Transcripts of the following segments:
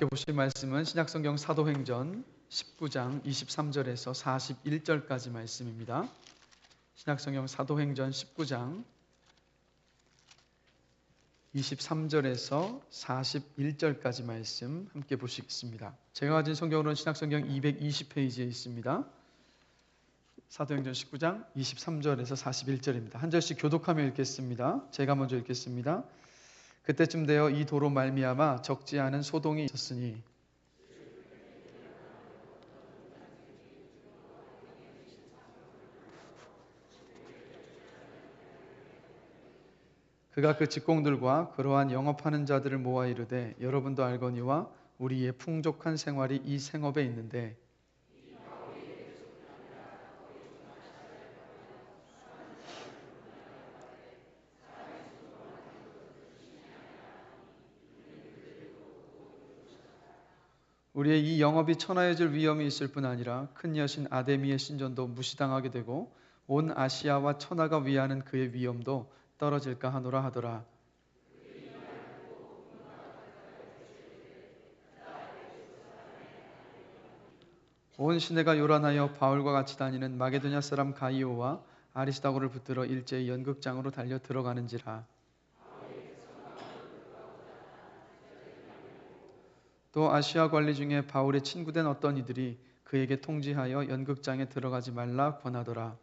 보실 말씀은 신약성경 사도행전 19장 23절에서 41절까지 말씀입니다. 신약성경 사도행전 19장 23절에서 41절까지 말씀 함께 보시겠습니다. 제가 가진 성경으로는 신약성경 220페이지에 있습니다. 사도행전 19장 23절에서 41절입니다. 한 절씩 교독하며 읽겠습니다. 제가 먼저 읽겠습니다. 그때쯤 되어 이 도로 말미암아 적지 않은 소동이 있었으니 그가 그 직공들과 그러한 영업하는 자들을 모아 이르되 여러분도 알거니와 우리의 풍족한 생활이 이 생업에 있는데 우리의 이 영업이 천하해질 위험이 있을 뿐 아니라 큰 여신 아데미의 신전도 무시당하게 되고 온 아시아와 천하가 위하는 그의 위엄도 떨어질까 하노라 하더라. 온 시내가 요란하여 바울과 같이 다니는 마게도냐 사람 가이오와 아리스다고를 붙들어 일제히 연극장으로 달려 들어가는지라. 또 아시아 관리 중에 바울의 친구된 어떤 이들이 그에게 통지하여 연극장에 들어가지 말라 권하더라.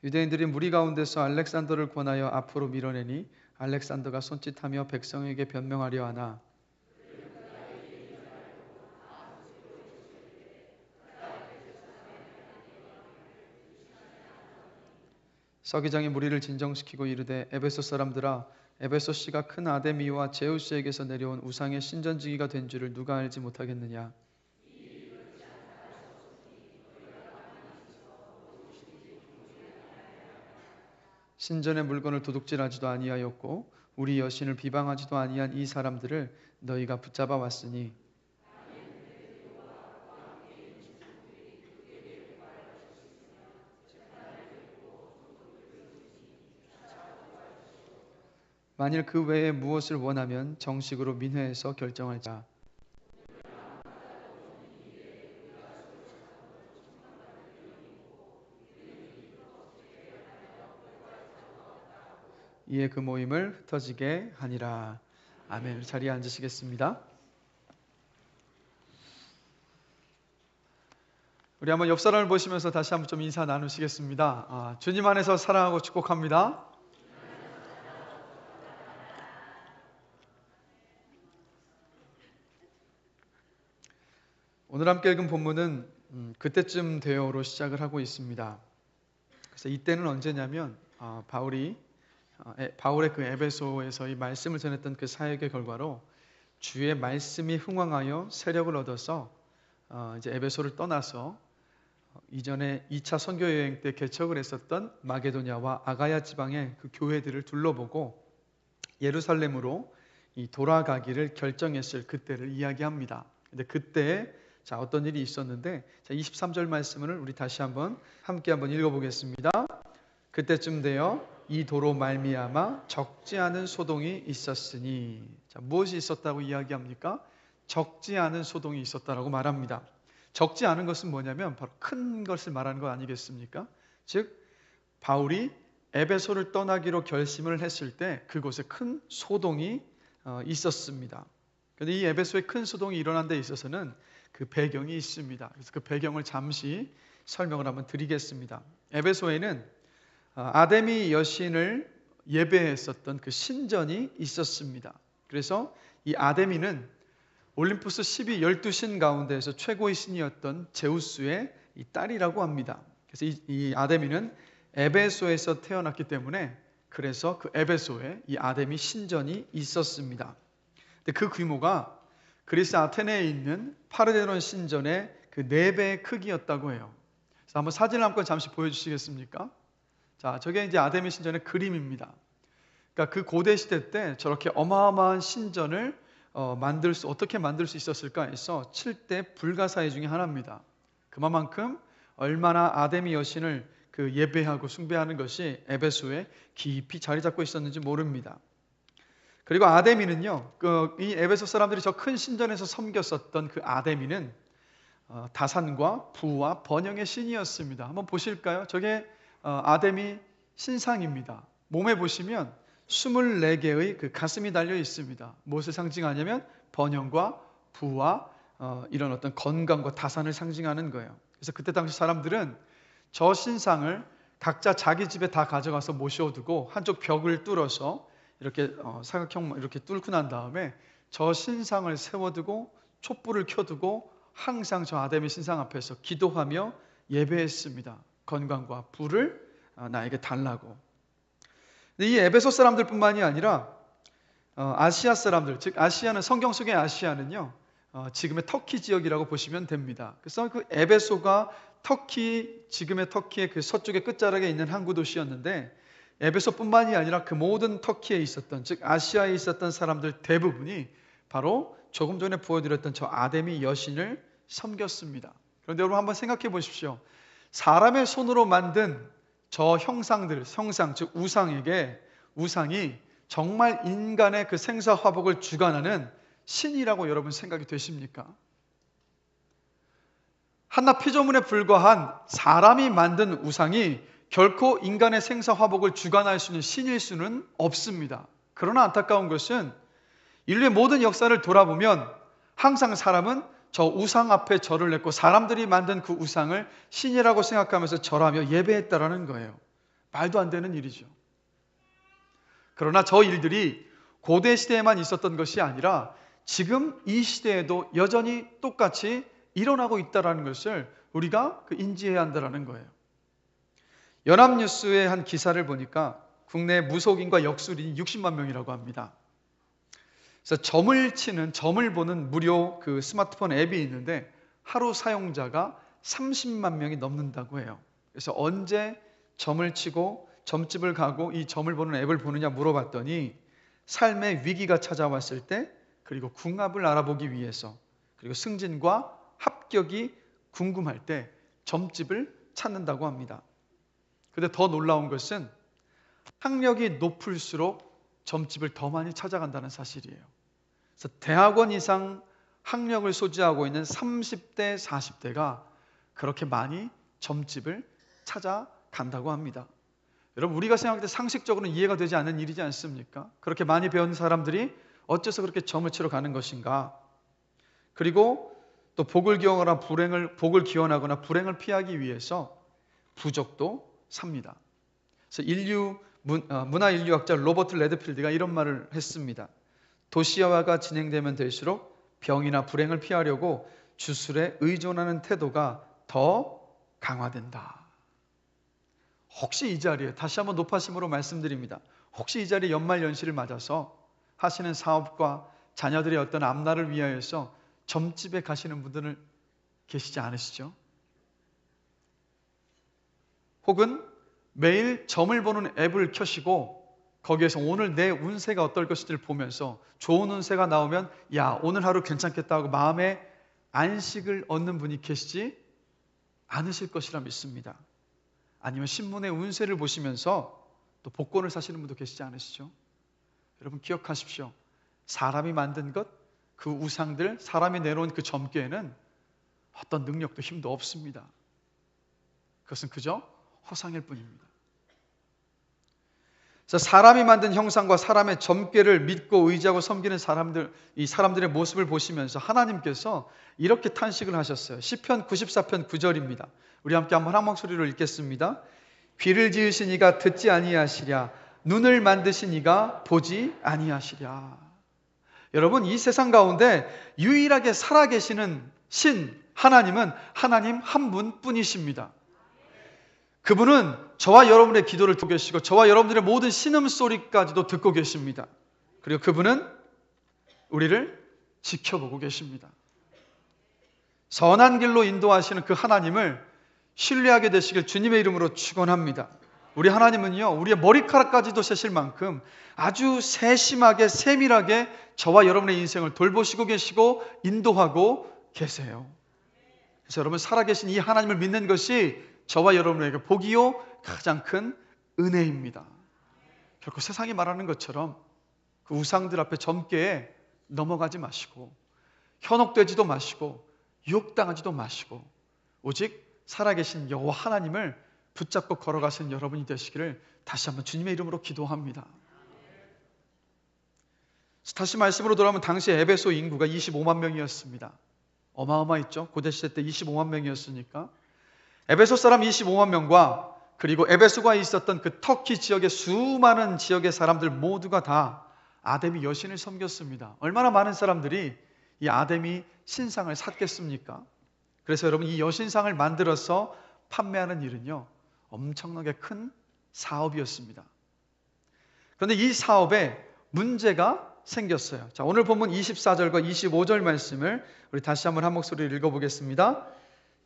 유대인들이 무리 가운데서 알렉산더를 권하여 앞으로 밀어내니 알렉산더가 손짓하며 백성에게 변명하려 하나 서기장이 무리를 진정시키고 이르되 에베소 사람들아 에베소 씨가 큰 아데미와 제우스에게서 내려온 우상의 신전지기가 된 줄을 누가 알지 못하겠느냐. 신전의 물건을 도둑질하지도 아니하였고 우리 여신을 비방하지도 아니한 이 사람들을 너희가 붙잡아 왔으니 만일 그 외에 무엇을 원하면 정식으로 민회에서 결정할자. 이에 그 모임을 흩어지게 하니라. 아멘. 자리에 앉으시겠습니다. 우리 한번 옆 사람을 보시면서 다시 한번 좀 인사 나누시겠습니다. 주님 안에서 사랑하고 축복합니다. 오늘 함께 읽은 본문은 그때쯤 되어로 시작을 하고 있습니다. 그래서 이때는 언제냐면 바울의 그 에베소에서 이 말씀을 전했던 그 사역의 결과로 주의 말씀이 흥왕하여 세력을 얻어서 이제 에베소를 떠나서 이전에 2차 선교 여행 때 개척을 했었던 마게도냐와 아가야 지방의 그 교회들을 둘러보고 예루살렘으로 돌아가기를 결정했을 그때를 이야기합니다. 근데 그때 어떤 일이 있었는데 23절 말씀을 우리 다시 함께 한번 읽어보겠습니다. 그때쯤 되어 이 도로 말미암아 적지 않은 소동이 있었으니 무엇이 있었다고 이야기합니까? 적지 않은 소동이 있었다라고 말합니다. 적지 않은 것은 뭐냐면 바로 큰 것을 말하는 거 아니겠습니까? 즉 바울이 에베소를 떠나기로 결심을 했을 때 그곳에 큰 소동이 있었습니다. 그런데 이 에베소에 큰 소동이 일어난 데 있어서는 그 배경이 있습니다. 그래서 그 배경을 잠시 설명을 한번 드리겠습니다. 에베소에는 아데미 여신을 예배했었던 그 신전이 있었습니다. 그래서 이 아데미는 올림푸스 12신 가운데에서 최고의 신이었던 제우스의 이 딸이라고 합니다. 그래서 이 아데미는 에베소에서 태어났기 때문에 그래서 그 에베소에 이 아데미 신전이 있었습니다. 근데 그 규모가 그리스 아테네에 있는 파르데논 신전의 그 4배의 크기였다고 해요. 그래서 한번 사진을 한번 잠시 보여주시겠습니까? 자, 저게 이제 아데미 신전의 그림입니다. 그러니까 그 고대 시대 때 저렇게 어마어마한 신전을 어떻게 만들 수 있었을까 해서 7대 불가사의 중에 하나입니다. 그만큼 얼마나 아데미 여신을 예배하고 숭배하는 것이 에베소에 깊이 자리 잡고 있었는지 모릅니다. 그리고 아데미는요, 이 에베소 사람들이 저 큰 신전에서 섬겼었던 그 아데미는 다산과 부와 번영의 신이었습니다. 한번 보실까요? 저게 아데미 신상입니다. 몸에 보시면 24개의 그 가슴이 달려 있습니다. 무엇을 상징하냐면 번영과 부와 이런 어떤 건강과 다산을 상징하는 거예요. 그래서 그때 당시 사람들은 저 신상을 각자 자기 집에 다 가져가서 모셔두고 한쪽 벽을 뚫어서 이렇게 사각형 이렇게 뚫고 난 다음에 저 신상을 세워두고 촛불을 켜두고 항상 저 아데미 신상 앞에서 기도하며 예배했습니다. 건강과 부를 나에게 달라고. 근데 이 에베소 사람들뿐만이 아니라 아시아 사람들, 즉 아시아는 성경 속의 아시아는요, 지금의 터키 지역이라고 보시면 됩니다. 그래서 그 에베소가 지금의 터키의 그 서쪽의 끝자락에 있는 항구 도시였는데, 에베소뿐만이 아니라 그 모든 터키에 있었던, 즉 아시아에 있었던 사람들 대부분이 바로 조금 전에 보여드렸던 저 아데미 여신을 섬겼습니다. 그런데 여러분 한번 생각해 보십시오. 사람의 손으로 만든 저 형상들, 즉 우상이 정말 인간의 그 생사화복을 주관하는 신이라고 여러분 생각이 되십니까? 한낱 피조물에 불과한 사람이 만든 우상이 결코 인간의 생사화복을 주관할 수 있는 신일 수는 없습니다. 그러나 안타까운 것은 인류의 모든 역사를 돌아보면 항상 사람은 저 우상 앞에 절을 냈고 사람들이 만든 그 우상을 신이라고 생각하면서 절하며 예배했다라는 거예요. 말도 안 되는 일이죠. 그러나 저 일들이 고대 시대에만 있었던 것이 아니라 지금 이 시대에도 여전히 똑같이 일어나고 있다는 것을 우리가 인지해야 한다는 거예요. 연합뉴스의 한 기사를 보니까 국내 무속인과 역술인이 60만 명이라고 합니다. 그래서 점을 보는 무료 그 스마트폰 앱이 있는데 하루 사용자가 30만 명이 넘는다고 해요. 그래서 언제 점을 치고 점집을 가고 이 점을 보는 앱을 보느냐 물어봤더니 삶의 위기가 찾아왔을 때, 그리고 궁합을 알아보기 위해서, 그리고 승진과 합격이 궁금할 때 점집을 찾는다고 합니다. 근데 더 놀라운 것은 학력이 높을수록 점집을 더 많이 찾아간다는 사실이에요. 그래서 대학원 이상 학력을 소지하고 있는 30대, 40대가 그렇게 많이 점집을 찾아간다고 합니다. 여러분, 우리가 생각할 때 상식적으로는 이해가 되지 않는 일이지 않습니까? 그렇게 많이 배운 사람들이 어째서 그렇게 점을 치러 가는 것인가? 그리고 또 복을 기원하거나 불행을 피하기 위해서 부적도 삽니다. 그래서 문화인류학자 로버트 레드필드가 이런 말을 했습니다. 도시화가 진행되면 될수록 병이나 불행을 피하려고 주술에 의존하는 태도가 더 강화된다. 혹시 이 자리에, 다시 한번 높아심으로 말씀드립니다. 혹시 이 자리에 연말연시를 맞아서 하시는 사업과 자녀들의 어떤 앞날을 위하여서 점집에 가시는 분들은 계시지 않으시죠? 혹은 매일 점을 보는 앱을 켜시고 거기에서 오늘 내 운세가 어떨 것인지를 보면서 좋은 운세가 나오면 야, 오늘 하루 괜찮겠다 하고 마음에 안식을 얻는 분이 계시지 않으실 것이라 믿습니다. 아니면 신문의 운세를 보시면서 또 복권을 사시는 분도 계시지 않으시죠? 여러분 기억하십시오. 사람이 만든 것, 그 우상들, 사람이 내놓은 그 점괘에는 어떤 능력도 힘도 없습니다. 그것은 그저 허상일 뿐입니다. 그래서 사람이 만든 형상과 사람의 점괘를 믿고 의지하고 섬기는 이 사람들의 모습을 보시면서 하나님께서 이렇게 탄식을 하셨어요. 시편 94편 9절입니다. 우리 함께 한번 한 목소리로 읽겠습니다. 귀를 지으신 이가 듣지 아니하시랴, 눈을 만드신 이가 보지 아니하시랴. 여러분, 이 세상 가운데 유일하게 살아계시는 신 하나님은 하나님 한 분뿐이십니다. 그분은 저와 여러분의 기도를 듣고 계시고 저와 여러분들의 모든 신음소리까지도 듣고 계십니다. 그리고 그분은 우리를 지켜보고 계십니다. 선한 길로 인도하시는 그 하나님을 신뢰하게 되시길 주님의 이름으로 축원합니다. 우리 하나님은요, 우리의 머리카락까지도 세실 만큼 아주 세심하게 세밀하게 저와 여러분의 인생을 돌보시고 계시고 인도하고 계세요. 그래서 여러분, 살아계신 이 하나님을 믿는 것이 저와 여러분에게 복이요 가장 큰 은혜입니다. 결코 세상이 말하는 것처럼 그 우상들 앞에 젊게 넘어가지 마시고, 현혹되지도 마시고, 유혹당하지도 마시고, 오직 살아계신 여호와 하나님을 붙잡고 걸어가시는 여러분이 되시기를 다시 한번 주님의 이름으로 기도합니다. 다시 말씀으로 돌아오면 당시 에베소 인구가 25만 명이었습니다. 어마어마했죠. 고대시대 때 25만 명이었으니까. 에베소 사람 25만 명과 그리고 에베소가 있었던 그 터키 지역의 수많은 지역의 사람들 모두가 다 아데미 여신을 섬겼습니다. 얼마나 많은 사람들이 이 아데미 신상을 샀겠습니까? 그래서 여러분, 이 여신상을 만들어서 판매하는 일은요, 엄청나게 큰 사업이었습니다. 그런데 이 사업에 문제가 생겼어요. 자, 오늘 본문 24절과 25절 말씀을 우리 다시 한번 한 목소리로 읽어보겠습니다.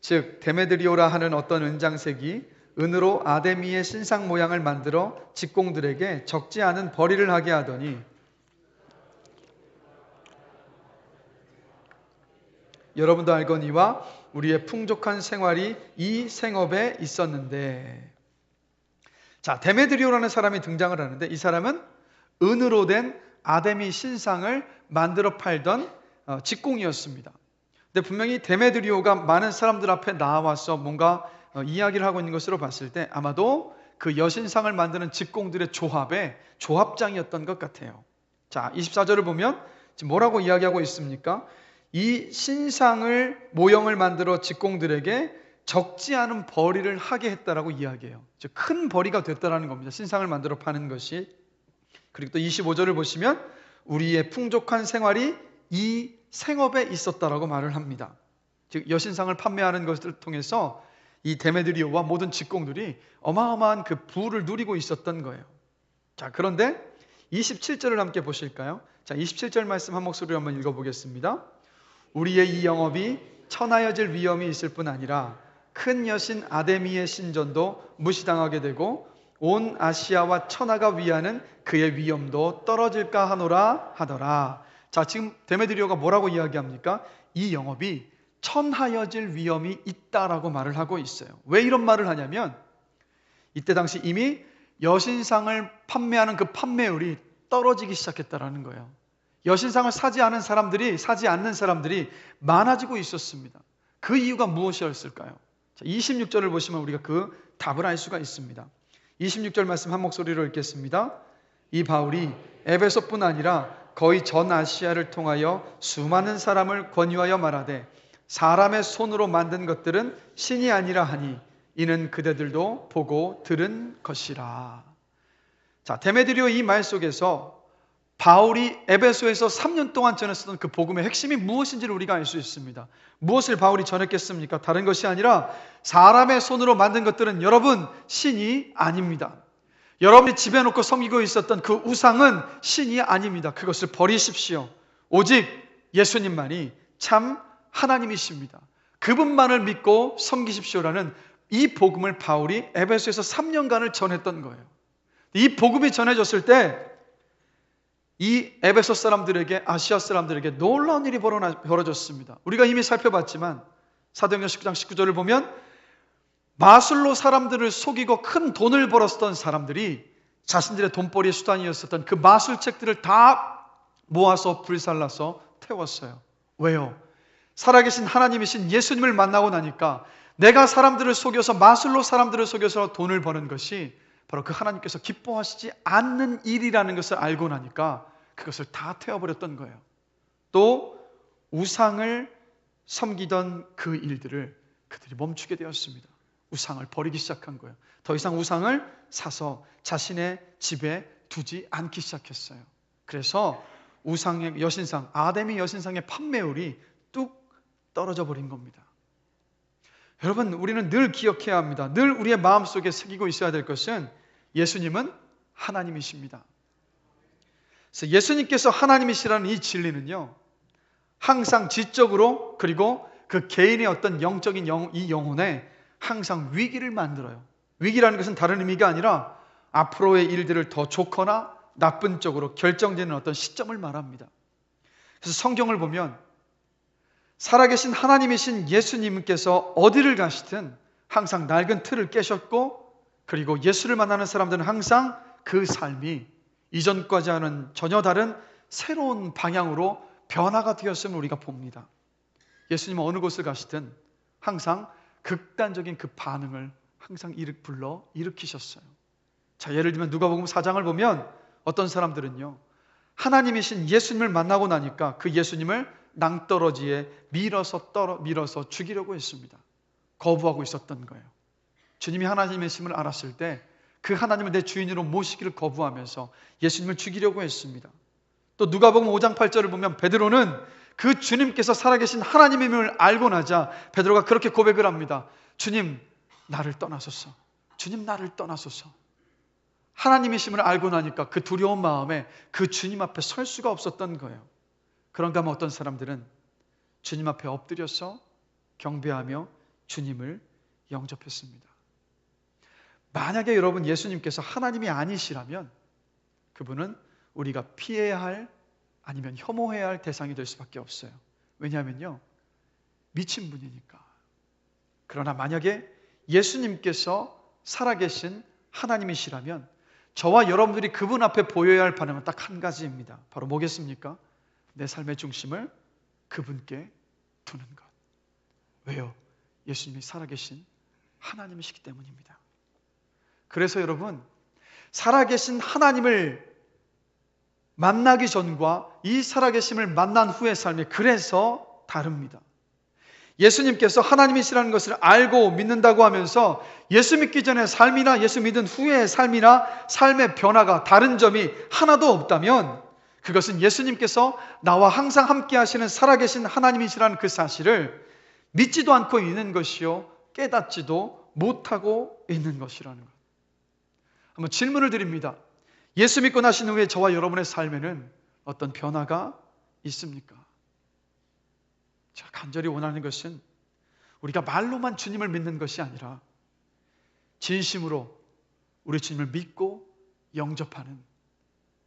즉 데메드리오라 하는 어떤 은장색이 은으로 아데미의 신상 모양을 만들어 직공들에게 적지 않은 벌이를 하게 하더니 여러분도 알거니와 우리의 풍족한 생활이 이 생업에 있었는데. 자, 데메드리오라는 사람이 등장을 하는데, 이 사람은 은으로 된 아데미 신상을 만들어 팔던 직공이었습니다. 근데 분명히 데메드리오가 많은 사람들 앞에 나와서 뭔가 이야기를 하고 있는 것으로 봤을 때 아마도 그 여신상을 만드는 직공들의 조합의 조합장이었던 것 같아요. 자, 24절을 보면 지금 뭐라고 이야기하고 있습니까? 이 신상을 모형을 만들어 직공들에게 적지 않은 벌이를 하게 했다라고 이야기해요. 즉 큰 벌이가 됐다라는 겁니다. 신상을 만들어 파는 것이. 그리고 또 25절을 보시면 우리의 풍족한 생활이 이 생업에 있었다라고 말을 합니다. 즉 여신상을 판매하는 것을 통해서 이 데메드리오와 모든 직공들이 어마어마한 그 부를 누리고 있었던 거예요. 자, 그런데 27절을 함께 보실까요? 자, 27절 말씀 한 목소리로 한번 읽어보겠습니다. 우리의 이 영업이 천하여질 위험이 있을 뿐 아니라 큰 여신 아데미의 신전도 무시당하게 되고 온 아시아와 천하가 위하는 그의 위엄도 떨어질까 하노라 하더라. 자, 지금 데메드리오가 뭐라고 이야기합니까? 이 영업이 천하여질 위험이 있다라고 말을 하고 있어요. 왜 이런 말을 하냐면 이때 당시 이미 여신상을 판매하는 그 판매율이 떨어지기 시작했다라는 거예요. 여신상을 사지 않는 사람들이 많아지고 있었습니다. 그 이유가 무엇이었을까요? 자, 26절을 보시면 우리가 그 답을 알 수가 있습니다. 26절 말씀 한 목소리로 읽겠습니다. 이 바울이 에베소뿐 아니라 거의 전 아시아를 통하여 수많은 사람을 권유하여 말하되 사람의 손으로 만든 것들은 신이 아니라 하니 이는 그대들도 보고 들은 것이라. 자, 데메드리오 이 말 속에서 바울이 에베소에서 3년 동안 전했었던 그 복음의 핵심이 무엇인지를 우리가 알 수 있습니다. 무엇을 바울이 전했겠습니까? 다른 것이 아니라 사람의 손으로 만든 것들은 여러분 신이 아닙니다. 여러분이 집에 놓고 섬기고 있었던 그 우상은 신이 아닙니다. 그것을 버리십시오. 오직 예수님만이 참 하나님이십니다. 그분만을 믿고 섬기십시오라는 이 복음을 바울이 에베소에서 3년간을 전했던 거예요. 이 복음이 전해졌을 때 이 에베소 사람들에게, 아시아 사람들에게 놀라운 일이 벌어졌습니다. 우리가 이미 살펴봤지만 사도행전 19장 19절을 보면 마술로 사람들을 속이고 큰 돈을 벌었던 사람들이 자신들의 돈벌이의 수단이었었던 그 마술책들을 다 모아서 불살라서 태웠어요. 왜요? 살아계신 하나님이신 예수님을 만나고 나니까 내가 사람들을 속여서, 마술로 사람들을 속여서 돈을 버는 것이 바로 그 하나님께서 기뻐하시지 않는 일이라는 것을 알고 나니까 그것을 다 태워버렸던 거예요. 또 우상을 섬기던 그 일들을 그들이 멈추게 되었습니다. 우상을 버리기 시작한 거예요. 더 이상 우상을 사서 자신의 집에 두지 않기 시작했어요. 그래서 우상의 여신상, 아데미 여신상의 판매율이 뚝 떨어져 버린 겁니다. 여러분, 우리는 늘 기억해야 합니다. 늘 우리의 마음속에 새기고 있어야 될 것은 예수님은 하나님이십니다. 그래서 예수님께서 하나님이시라는 이 진리는요, 항상 지적으로, 그리고 그 개인의 어떤 영적인 이 영혼에 항상 위기를 만들어요. 위기라는 것은 다른 의미가 아니라 앞으로의 일들을 더 좋거나 나쁜 쪽으로 결정되는 어떤 시점을 말합니다. 그래서 성경을 보면 살아계신 하나님이신 예수님께서 어디를 가시든 항상 낡은 틀을 깨셨고, 그리고 예수를 만나는 사람들은 항상 그 삶이 이전과는 전혀 다른 새로운 방향으로 변화가 되었음을 우리가 봅니다. 예수님은 어느 곳을 가시든 항상 극단적인 그 반응을 항상 불러 일으키셨어요. 자, 예를 들면 누가복음 4장을 보면 어떤 사람들은요, 하나님이신 예수님을 만나고 나니까 그 예수님을 낭떠러지에 밀어서 죽이려고 했습니다. 거부하고 있었던 거예요. 주님이 하나님이심을 알았을 때 그 하나님을 내 주인으로 모시기를 거부하면서 예수님을 죽이려고 했습니다. 또 누가복음 5장 8절을 보면 베드로는 그 주님께서 살아계신 하나님임을 알고 나자 베드로가 그렇게 고백을 합니다. 주님, 나를 떠나소서. 주님, 나를 떠나소서. 하나님이심을 알고 나니까 그 두려운 마음에 그 주님 앞에 설 수가 없었던 거예요. 그런가 하면 어떤 사람들은 주님 앞에 엎드려서 경배하며 주님을 영접했습니다. 만약에 여러분 예수님께서 하나님이 아니시라면 그분은 우리가 피해야 할, 아니면 혐오해야 할 대상이 될 수밖에 없어요. 왜냐하면요, 미친 분이니까. 그러나 만약에 예수님께서 살아계신 하나님이시라면 저와 여러분들이 그분 앞에 보여야 할 반응은 딱 한 가지입니다. 바로 뭐겠습니까? 내 삶의 중심을 그분께 두는 것. 왜요? 예수님이 살아계신 하나님이시기 때문입니다. 그래서 여러분, 살아계신 하나님을 만나기 전과 이 살아계심을 만난 후의 삶이 그래서 다릅니다. 예수님께서 하나님이시라는 것을 알고 믿는다고 하면서 예수 믿기 전의 삶이나 예수 믿은 후의 삶이나 삶의 변화가 다른 점이 하나도 없다면 그것은 예수님께서 나와 항상 함께 하시는 살아계신 하나님이시라는 그 사실을 믿지도 않고 있는 것이요, 깨닫지도 못하고 있는 것이라는 것. 한번 질문을 드립니다. 예수 믿고 나신 후에 저와 여러분의 삶에는 어떤 변화가 있습니까? 제가 간절히 원하는 것은 우리가 말로만 주님을 믿는 것이 아니라 진심으로 우리 주님을 믿고 영접하는,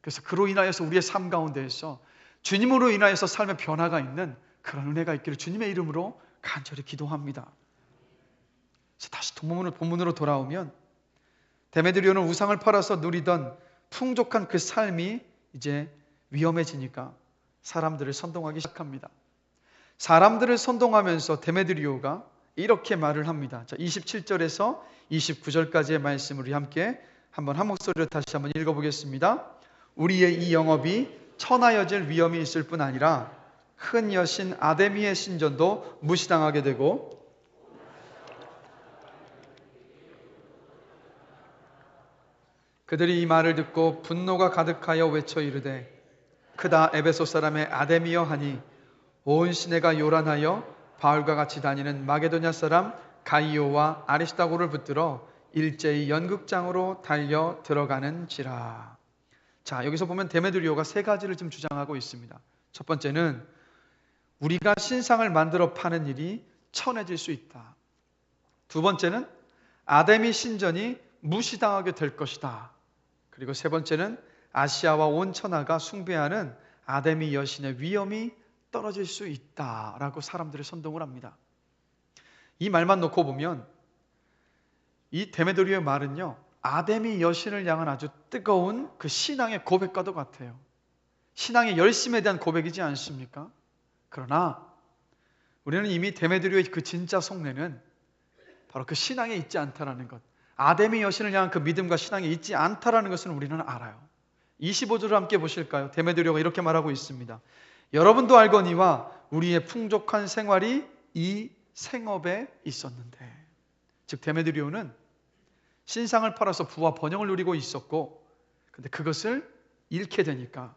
그래서 그로 인하여서 우리의 삶 가운데에서 주님으로 인하여서 삶의 변화가 있는 그런 은혜가 있기를 주님의 이름으로 간절히 기도합니다. 그래서 다시 본문으로 돌아오면 데메드리오는 우상을 팔아서 누리던 풍족한 그 삶이 이제 위험해지니까 사람들을 선동하기 시작합니다. 사람들을 선동하면서 데메드리오가 이렇게 말을 합니다. 자, 27절에서 29절까지의 말씀을 우리 함께 한번 한 목소리로 다시 한번 읽어보겠습니다. 우리의 이 영업이 천하여질 위험이 있을 뿐 아니라 큰 여신 아데미의 신전도 무시당하게 되고, 그들이 이 말을 듣고 분노가 가득하여 외쳐 이르되 크다 에베소 사람의 아데미여 하니 온 시내가 요란하여 바울과 같이 다니는 마게도냐 사람 가이오와 아리스다고를 붙들어 일제히 연극장으로 달려 들어가는지라. 자, 여기서 보면 데메드리오가 세 가지를 좀 주장하고 있습니다. 첫 번째는 우리가 신상을 만들어 파는 일이 천해질 수 있다. 두 번째는 아데미 신전이 무시당하게 될 것이다. 그리고 세 번째는 아시아와 온 천하가 숭배하는 아데미 여신의 위엄이 떨어질 수 있다라고 사람들을 선동을 합니다. 이 말만 놓고 보면 이 데메드리오의 말은요, 아데미 여신을 향한 아주 뜨거운 그 신앙의 고백과도 같아요. 신앙의 열심에 대한 고백이지 않습니까? 그러나 우리는 이미 데메드리오의 그 진짜 속내는 바로 그 신앙에 있지 않다라는 것, 아데미 여신을 향한 그 믿음과 신앙에 있지 않다라는 것은 우리는 알아요. 25절을 함께 보실까요? 데메드리오가 이렇게 말하고 있습니다. 여러분도 알거니와 우리의 풍족한 생활이 이 생업에 있었는데, 즉 데메드리오는 신상을 팔아서 부와 번영을 누리고 있었고, 근데 그것을 잃게 되니까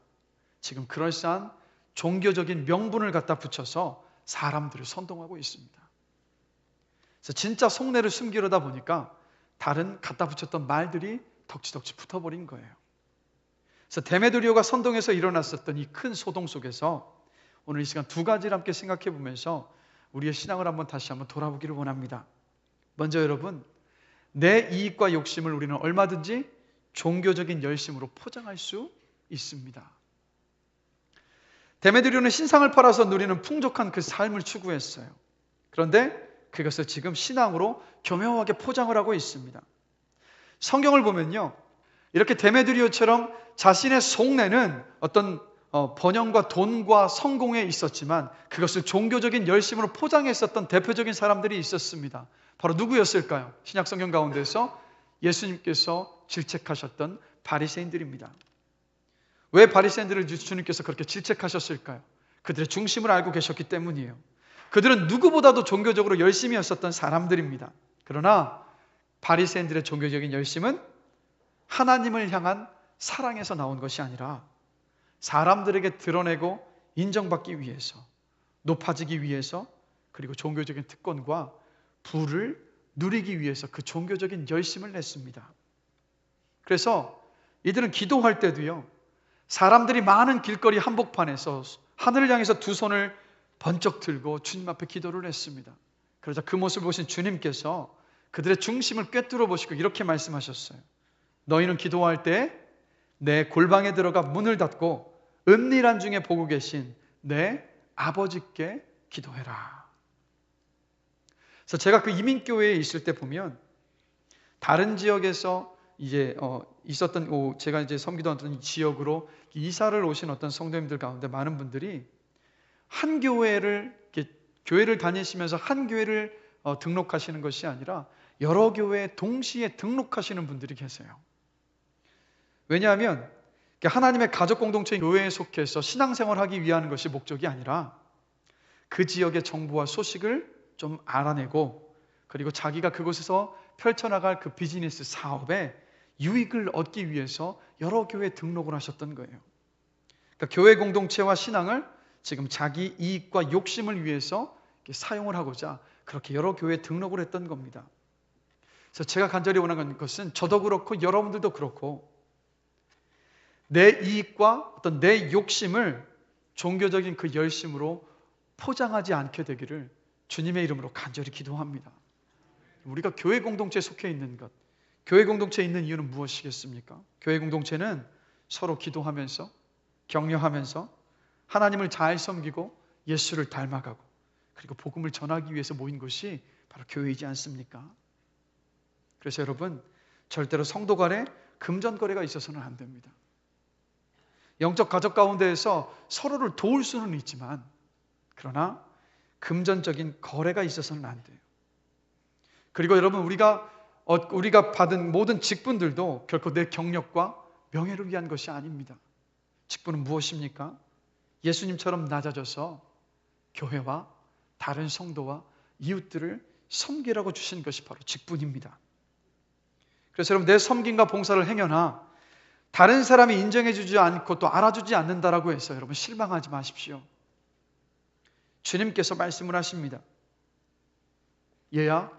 지금 그럴싸한 종교적인 명분을 갖다 붙여서 사람들을 선동하고 있습니다. 그래서 진짜 속내를 숨기려다 보니까 다른 갖다 붙였던 말들이 덕지덕지 붙어버린 거예요. 그래서 데메드리오가 선동해서 일어났었던 이 큰 소동 속에서 오늘 이 시간 두 가지를 함께 생각해 보면서 우리의 신앙을 다시 한번 돌아보기를 원합니다. 먼저 여러분, 내 이익과 욕심을 우리는 얼마든지 종교적인 열심으로 포장할 수 있습니다. 데메드리오는 신상을 팔아서 누리는 풍족한 그 삶을 추구했어요. 그런데 그것을 지금 신앙으로 교묘하게 포장을 하고 있습니다. 성경을 보면요, 이렇게 데메드리오처럼 자신의 속내는 어떤 번영과 돈과 성공에 있었지만 그것을 종교적인 열심으로 포장했었던 대표적인 사람들이 있었습니다. 바로 누구였을까요? 신약 성경 가운데서 예수님께서 질책하셨던 바리새인들입니다. 왜 바리새인들을 주님께서 그렇게 질책하셨을까요? 그들의 중심을 알고 계셨기 때문이에요. 그들은 누구보다도 종교적으로 열심히 했었던 사람들입니다. 그러나 바리새인들의 종교적인 열심은 하나님을 향한 사랑에서 나온 것이 아니라 사람들에게 드러내고 인정받기 위해서, 높아지기 위해서, 그리고 종교적인 특권과 부를 누리기 위해서 그 종교적인 열심을 냈습니다. 그래서 이들은 기도할 때도요, 사람들이 많은 길거리 한복판에서 하늘을 향해서 두 손을 번쩍 들고 주님 앞에 기도를 했습니다. 그러자 그 모습을 보신 주님께서 그들의 중심을 꿰뚫어 보시고 이렇게 말씀하셨어요. 너희는 기도할 때 내 골방에 들어가 문을 닫고 은밀한 중에 보고 계신 내 아버지께 기도해라. 그래서 제가 그 이민교회에 있을 때 보면 다른 지역에서 이제 있었던 제가 이제 섬기던 어떤 지역으로 이사를 오신 어떤 성도님들 가운데 많은 분들이 한 교회를 교회를 다니시면서 한 교회를 등록하시는 것이 아니라 여러 교회에 동시에 등록하시는 분들이 계세요. 왜냐하면 하나님의 가족 공동체 교회에 속해서 신앙생활하기 위한 것이 목적이 아니라 그 지역의 정보와 소식을 좀 알아내고 그리고 자기가 그곳에서 펼쳐나갈 그 비즈니스 사업에 유익을 얻기 위해서 여러 교회에 등록을 하셨던 거예요. 그러니까 교회 공동체와 신앙을 지금 자기 이익과 욕심을 위해서 사용을 하고자 그렇게 여러 교회에 등록을 했던 겁니다. 그래서 제가 간절히 원하는 것은 저도 그렇고 여러분들도 그렇고 내 이익과 어떤 내 욕심을 종교적인 그 열심으로 포장하지 않게 되기를 주님의 이름으로 간절히 기도합니다. 우리가 교회 공동체에 속해 있는 것, 교회 공동체에 있는 이유는 무엇이겠습니까? 교회 공동체는 서로 기도하면서 격려하면서 하나님을 잘 섬기고 예수를 닮아가고 그리고 복음을 전하기 위해서 모인 것이 바로 교회이지 않습니까? 그래서 여러분, 절대로 성도 간에 금전거래가 있어서는 안 됩니다. 영적 가족 가운데에서 서로를 도울 수는 있지만 그러나 금전적인 거래가 있어서는 안 돼요. 그리고 여러분, 우리가 받은 모든 직분들도 결코 내 경력과 명예를 위한 것이 아닙니다. 직분은 무엇입니까? 예수님처럼 낮아져서 교회와 다른 성도와 이웃들을 섬기라고 주신 것이 바로 직분입니다. 그래서 여러분, 내 섬김과 봉사를 행여나 다른 사람이 인정해주지 않고 또 알아주지 않는다라고 해서 여러분 실망하지 마십시오. 주님께서 말씀을 하십니다. 얘야,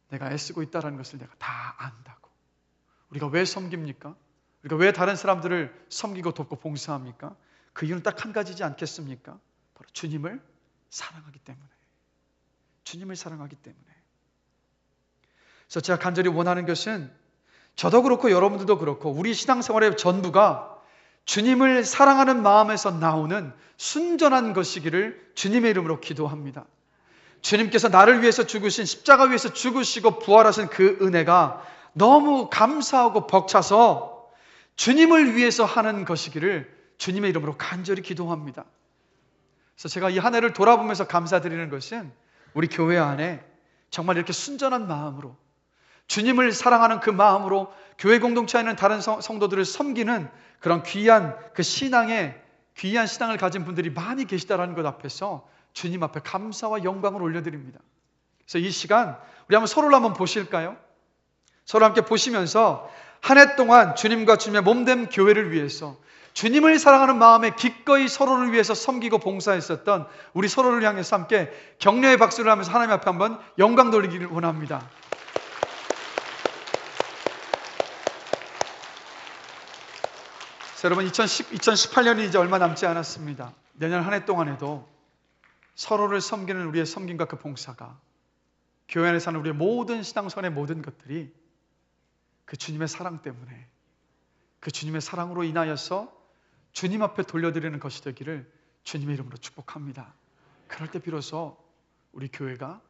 내가 애쓰고 있다는 것을 내가 다 안다고. 우리가 왜 섬깁니까? 우리가 왜 다른 사람들을 섬기고 돕고 봉사합니까? 그 이유는 딱 한 가지지 않겠습니까? 바로 주님을 사랑하기 때문에. 주님을 사랑하기 때문에. 그래서 제가 간절히 원하는 것은 저도 그렇고 여러분들도 그렇고 우리 신앙생활의 전부가 주님을 사랑하는 마음에서 나오는 순전한 것이기를 주님의 이름으로 기도합니다. 주님께서 나를 위해서 죽으신 십자가 위에서 죽으시고 부활하신 그 은혜가 너무 감사하고 벅차서 주님을 위해서 하는 것이기를 주님의 이름으로 간절히 기도합니다. 그래서 제가 이 한 해를 돌아보면서 감사드리는 것은 우리 교회 안에 정말 이렇게 순전한 마음으로 주님을 사랑하는 그 마음으로 교회 공동체에 있는 다른 성도들을 섬기는 그런 귀한 그 신앙의 귀한 신앙을 가진 분들이 많이 계시다라는 것 앞에서 주님 앞에 감사와 영광을 올려드립니다. 그래서 이 시간 우리 한번 서로를 한번 보실까요? 서로 함께 보시면서 한 해 동안 주님과 주님의 몸된 교회를 위해서 주님을 사랑하는 마음에 기꺼이 서로를 위해서 섬기고 봉사했었던 우리 서로를 향해서 함께 격려의 박수를 하면서 하나님 앞에 한번 영광 돌리기를 원합니다. 여러분, 2018년이 이제 얼마 남지 않았습니다. 내년 한 해 동안에도 서로를 섬기는 우리의 섬김과 그 봉사가 교회 안에 사는 우리의 모든 신앙생활의 모든 것들이 그 주님의 사랑 때문에 그 주님의 사랑으로 인하여서 주님 앞에 돌려드리는 것이 되기를 주님의 이름으로 축복합니다. 그럴 때 비로소 우리 교회가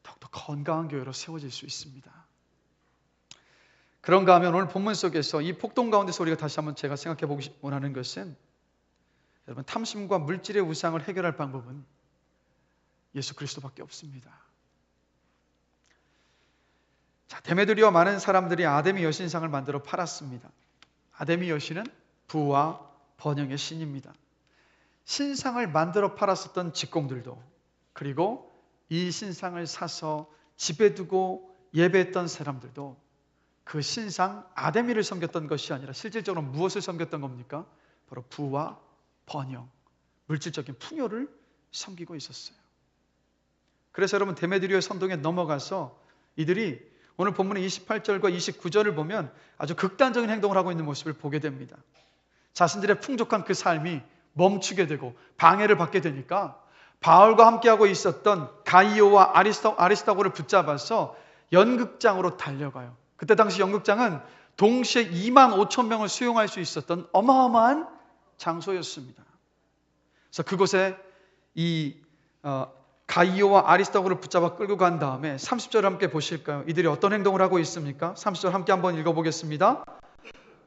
더욱더 건강한 교회로 세워질 수 있습니다. 그런가 하면 오늘 본문 속에서 이 폭동 가운데서 우리가 다시 한번 제가 생각해 보기 원하는 것은, 여러분, 탐심과 물질의 우상을 해결할 방법은 예수 그리스도밖에 없습니다. 자, 데메드리와 많은 사람들이 아데미 여신상을 만들어 팔았습니다. 아데미 여신은 부와 번영의 신입니다. 신상을 만들어 팔았었던 직공들도, 그리고 이 신상을 사서 집에 두고 예배했던 사람들도 그 신상 아데미를 섬겼던 것이 아니라 실질적으로 무엇을 섬겼던 겁니까? 바로 부와 번영, 물질적인 풍요를 섬기고 있었어요. 그래서 여러분, 데메드리오의 선동에 넘어가서 이들이 오늘 본문의 28절과 29절을 보면 아주 극단적인 행동을 하고 있는 모습을 보게 됩니다. 자신들의 풍족한 그 삶이 멈추게 되고 방해를 받게 되니까 바울과 함께하고 있었던 가이오와 아리스타고를 붙잡아서 연극장으로 달려가요. 그때 당시 연극장은 동시에 2만 5천 명을 수용할 수 있었던 어마어마한 장소였습니다. 그래서 그곳에 이 가이오와 아리스타고를 붙잡아 끌고 간 다음에 30절을 함께 보실까요? 이들이 어떤 행동을 하고 있습니까? 30절 함께 한번 읽어보겠습니다.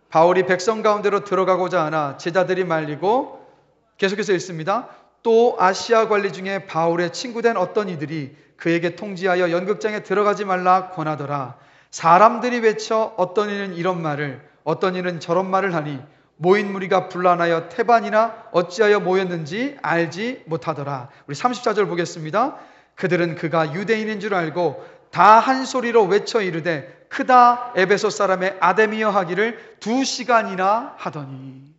바울이 백성 가운데로 들어가고자 하나 제자들이 말리고, 계속해서 읽습니다. 또 아시아 관리 중에 바울의 친구된 어떤 이들이 그에게 통지하여 연극장에 들어가지 말라 권하더라. 사람들이 외쳐 어떤 이는 이런 말을, 어떤 이는 저런 말을 하니 모인 무리가 분란하여 태반이나 어찌하여 모였는지 알지 못하더라. 우리 34절 보겠습니다. 그들은 그가 유대인인 줄 알고 다 한 소리로 외쳐 이르되 크다 에베소 사람의 아데미여 하기를 2시간이나 하더니.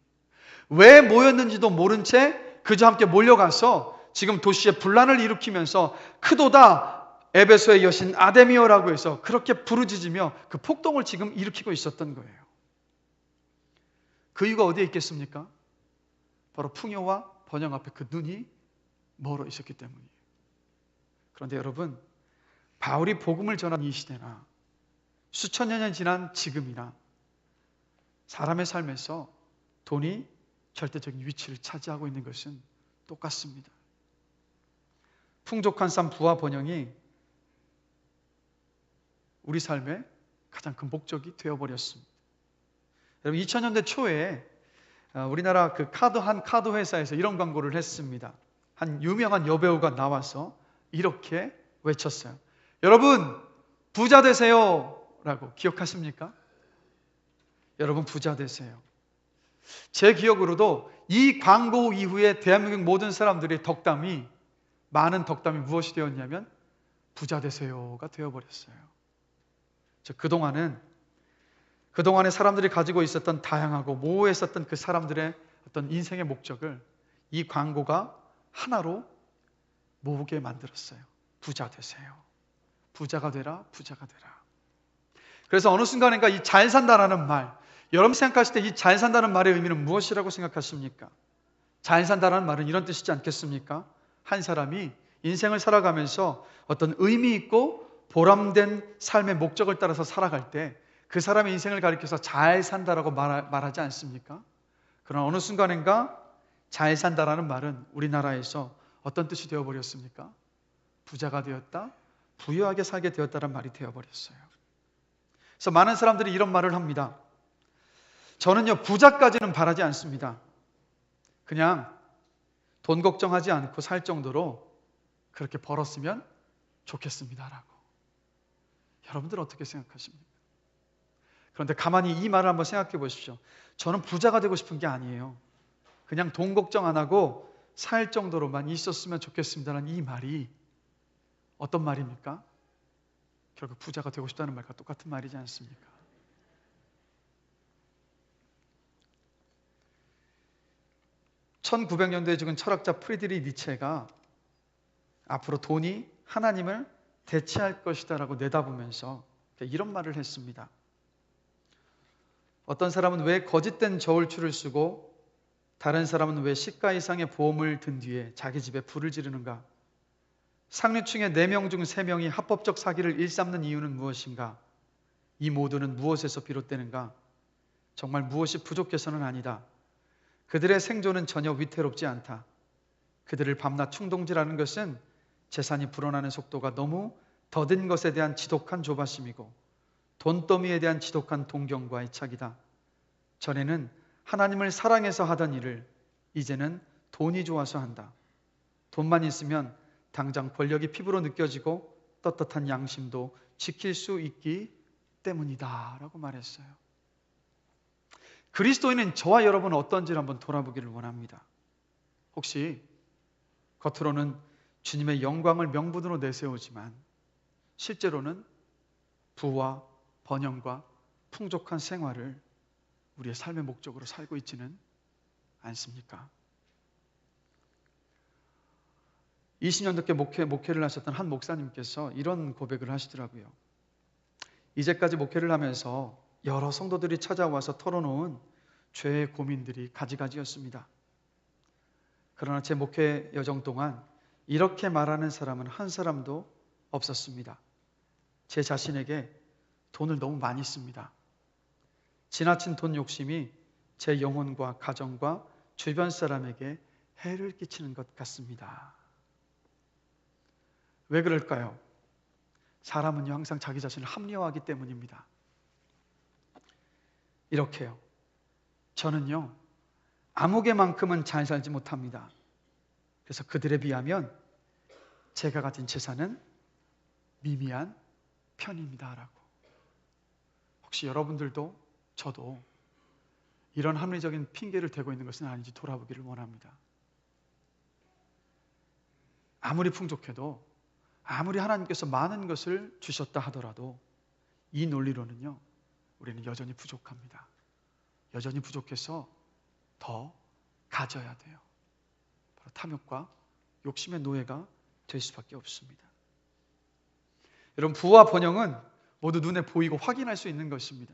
왜 모였는지도 모른 채 그저 함께 몰려가서 지금 도시에 분란을 일으키면서 크도다 에베소의 여신 아데미어라고 해서 그렇게 부르짖으며 그 폭동을 지금 일으키고 있었던 거예요. 그 이유가 어디에 있겠습니까? 바로 풍요와 번영 앞에 그 눈이 멀어 있었기 때문이에요. 그런데 여러분, 바울이 복음을 전한 이 시대나 수천 년이 지난 지금이나 사람의 삶에서 돈이 절대적인 위치를 차지하고 있는 것은 똑같습니다. 풍족한 삶, 부와 번영이 우리 삶의 가장 큰 목적이 되어버렸습니다. 여러분, 2000년대 초에 우리나라 한 카드 회사에서 이런 광고를 했습니다. 한 유명한 여배우가 나와서 이렇게 외쳤어요. 여러분, 부자 되세요 라고. 기억하십니까? 여러분, 부자 되세요. 제 기억으로도 이 광고 이후에 대한민국 모든 사람들의 많은 덕담이 무엇이 되었냐면 부자 되세요가 되어버렸어요. 그동안에 사람들이 가지고 있었던 다양하고 모호했었던 그 사람들의 어떤 인생의 목적을 이 광고가 하나로 모으게 만들었어요. 부자 되세요. 부자가 되라, 부자가 되라. 그래서 어느 순간인가 이 잘 산다라는 말, 여러분 생각하실 때 이 잘 산다는 말의 의미는 무엇이라고 생각하십니까? 잘 산다라는 말은 이런 뜻이지 않겠습니까? 한 사람이 인생을 살아가면서 어떤 의미 있고 보람된 삶의 목적을 따라서 살아갈 때 그 사람의 인생을 가리켜서 잘 산다라고 말하지 않습니까? 그러나 어느 순간인가 잘 산다라는 말은 우리나라에서 어떤 뜻이 되어버렸습니까? 부자가 되었다, 부유하게 살게 되었다는 말이 되어버렸어요. 그래서 많은 사람들이 이런 말을 합니다. 저는요, 부자까지는 바라지 않습니다. 그냥 돈 걱정하지 않고 살 정도로 그렇게 벌었으면 좋겠습니다라고. 여러분들 어떻게 생각하십니까? 그런데 가만히 이 말을 한번 생각해 보십시오. 저는 부자가 되고 싶은 게 아니에요. 그냥 돈 걱정 안 하고 살 정도로만 있었으면 좋겠습니다라는 이 말이 어떤 말입니까? 결국 부자가 되고 싶다는 말과 똑같은 말이지 않습니까? (1900년대에) 죽은 철학자 프리드리히 니체가 앞으로 돈이 하나님을 대체할 것이다 라고 내다보면서 이런 말을 했습니다. 어떤 사람은 왜 거짓된 저울추를 쓰고 다른 사람은 왜 시가 이상의 보험을 든 뒤에 자기 집에 불을 지르는가? 상류층의 4명 중 3명이 합법적 사기를 일삼는 이유는 무엇인가? 이 모두는 무엇에서 비롯되는가? 정말 무엇이 부족해서는 아니다. 그들의 생존은 전혀 위태롭지 않다. 그들을 밤낮 충동질하는 것은 재산이 불어나는 속도가 너무 더딘 것에 대한 지독한 조바심이고 돈더미에 대한 지독한 동경과 애착이다. 전에는 하나님을 사랑해서 하던 일을 이제는 돈이 좋아서 한다. 돈만 있으면 당장 권력이 피부로 느껴지고 떳떳한 양심도 지킬 수 있기 때문이다 라고 말했어요. 그리스도인은 저와 여러분은 어떤지를 한번 돌아보기를 원합니다. 혹시 겉으로는 주님의 영광을 명분으로 내세우지만 실제로는 부와 번영과 풍족한 생활을 우리의 삶의 목적으로 살고 있지는 않습니까? 20년 넘게 목회를 하셨던 한 목사님께서 이런 고백을 하시더라고요. 이제까지 목회를 하면서 여러 성도들이 찾아와서 털어놓은 죄의 고민들이 가지가지였습니다. 그러나 제 목회 여정 동안 이렇게 말하는 사람은 한 사람도 없었습니다. 제 자신에게 돈을 너무 많이 씁니다. 지나친 돈 욕심이 제 영혼과 가정과 주변 사람에게 해를 끼치는 것 같습니다. 왜 그럴까요? 사람은요, 항상 자기 자신을 합리화하기 때문입니다. 이렇게요. 저는요, 아무개만큼은 잘 살지 못합니다. 그래서 그들에 비하면 제가 가진 재산은 미미한 편입니다라고. 혹시 여러분들도 저도 이런 합리적인 핑계를 대고 있는 것은 아닌지 돌아보기를 원합니다. 아무리 풍족해도, 아무리 하나님께서 많은 것을 주셨다 하더라도 이 논리로는요, 우리는 여전히 부족합니다. 여전히 부족해서 더 가져야 돼요. 바로 탐욕과 욕심의 노예가 될 수밖에 없습니다. 여러분, 부와 번영은 모두 눈에 보이고 확인할 수 있는 것입니다.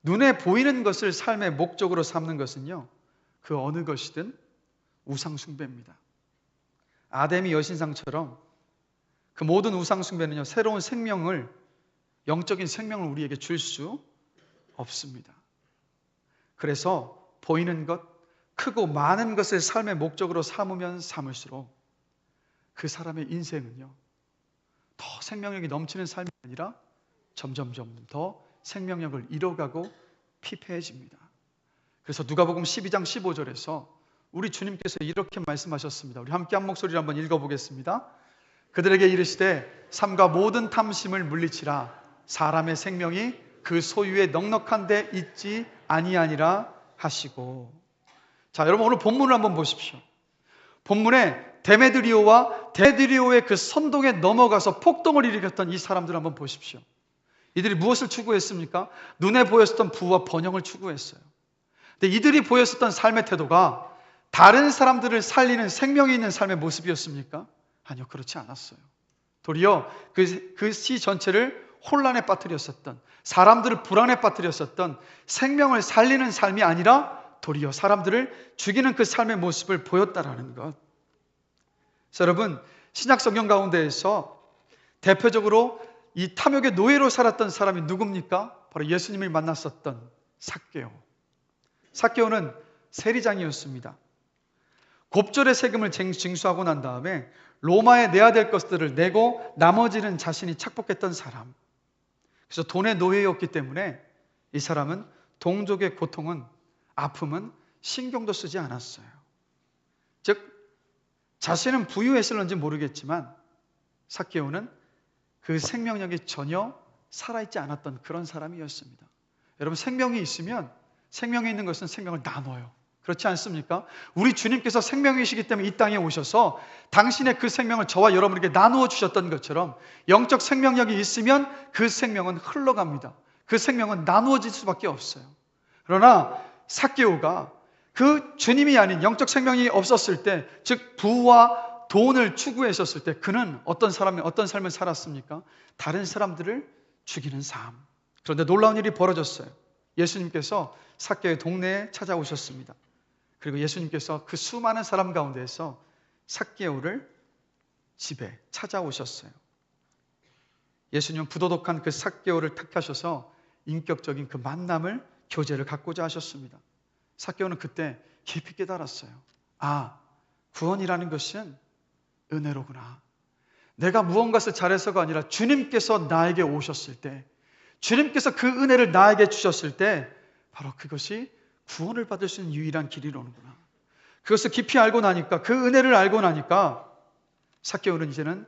눈에 보이는 것을 삶의 목적으로 삼는 것은요, 그 어느 것이든 우상 숭배입니다. 아담이 여신상처럼 그 모든 우상 숭배는요, 새로운 생명을, 영적인 생명을 우리에게 줄 수 없습니다. 그래서 보이는 것, 크고 많은 것을 삶의 목적으로 삼으면 삼을수록 그 사람의 인생은요, 더 생명력이 넘치는 삶이 아니라 점점 더 생명력을 잃어가고 피폐해집니다. 그래서 누가복음 12장 15절에서 우리 주님께서 이렇게 말씀하셨습니다. 우리 함께 한 목소리로 한번 읽어보겠습니다. 그들에게 이르시되 삼가 모든 탐심을 물리치라. 사람의 생명이 그 소유에 넉넉한 데 있지 아니하니라 하시고. 자, 여러분, 오늘 본문을 한번 보십시오. 본문에 데메드리오의 그 선동에 넘어가서 폭동을 일으켰던 이 사람들을 한번 보십시오. 이들이 무엇을 추구했습니까? 눈에 보였었던 부와 번영을 추구했어요. 근데 이들이 보였었던 삶의 태도가 다른 사람들을 살리는 생명이 있는 삶의 모습이었습니까? 아니요, 그렇지 않았어요. 도리어 그 시 전체를 혼란에 빠뜨렸었던, 사람들을 불안에 빠뜨렸었던 생명을 살리는 삶이 아니라 도리어 사람들을 죽이는 그 삶의 모습을 보였다라는 것. 그래서 여러분, 신약 성경 가운데에서 대표적으로 이 탐욕의 노예로 살았던 사람이 누굽니까? 바로 예수님을 만났었던 삭개오. 삭개오는 세리장이었습니다. 곱절의 세금을 징수하고 난 다음에 로마에 내야 될 것들을 내고 나머지는 자신이 착복했던 사람. 그래서 돈의 노예였기 때문에 이 사람은 동족의 고통은, 아픔은 신경도 쓰지 않았어요. 즉, 자신은 부유했을런지 모르겠지만 삭개오는 그 생명력이 전혀 살아있지 않았던 그런 사람이었습니다. 여러분, 생명이 있으면, 생명이 있는 것은 생명을 나눠요. 그렇지 않습니까? 우리 주님께서 생명이시기 때문에 이 땅에 오셔서 당신의 그 생명을 저와 여러분에게 나누어 주셨던 것처럼 영적 생명력이 있으면 그 생명은 흘러갑니다. 그 생명은 나누어질 수밖에 없어요. 그러나 삭개오가 그 주님이 아닌 영적 생명이 없었을 때, 즉 부와 돈을 추구했었을 때 그는 어떤 삶을 살았습니까? 다른 사람들을 죽이는 삶. 그런데 놀라운 일이 벌어졌어요. 예수님께서 삭개오의 동네에 찾아오셨습니다. 그리고 예수님께서 그 수많은 사람 가운데에서 삭개오를 집에 찾아오셨어요. 예수님은 부도덕한 그 삭개오를 택하셔서 인격적인 그 만남을, 교제를 갖고자 하셨습니다. 삭개오는 그때 깊이 깨달았어요. 아, 구원이라는 것은 은혜로구나. 내가 무언가를 잘해서가 아니라 주님께서 나에게 오셨을 때, 주님께서 그 은혜를 나에게 주셨을 때 바로 그것이 구원을 받을 수 있는 유일한 길이로는구나. 그것을 깊이 알고 나니까, 그 은혜를 알고 나니까 삭개오는 이제는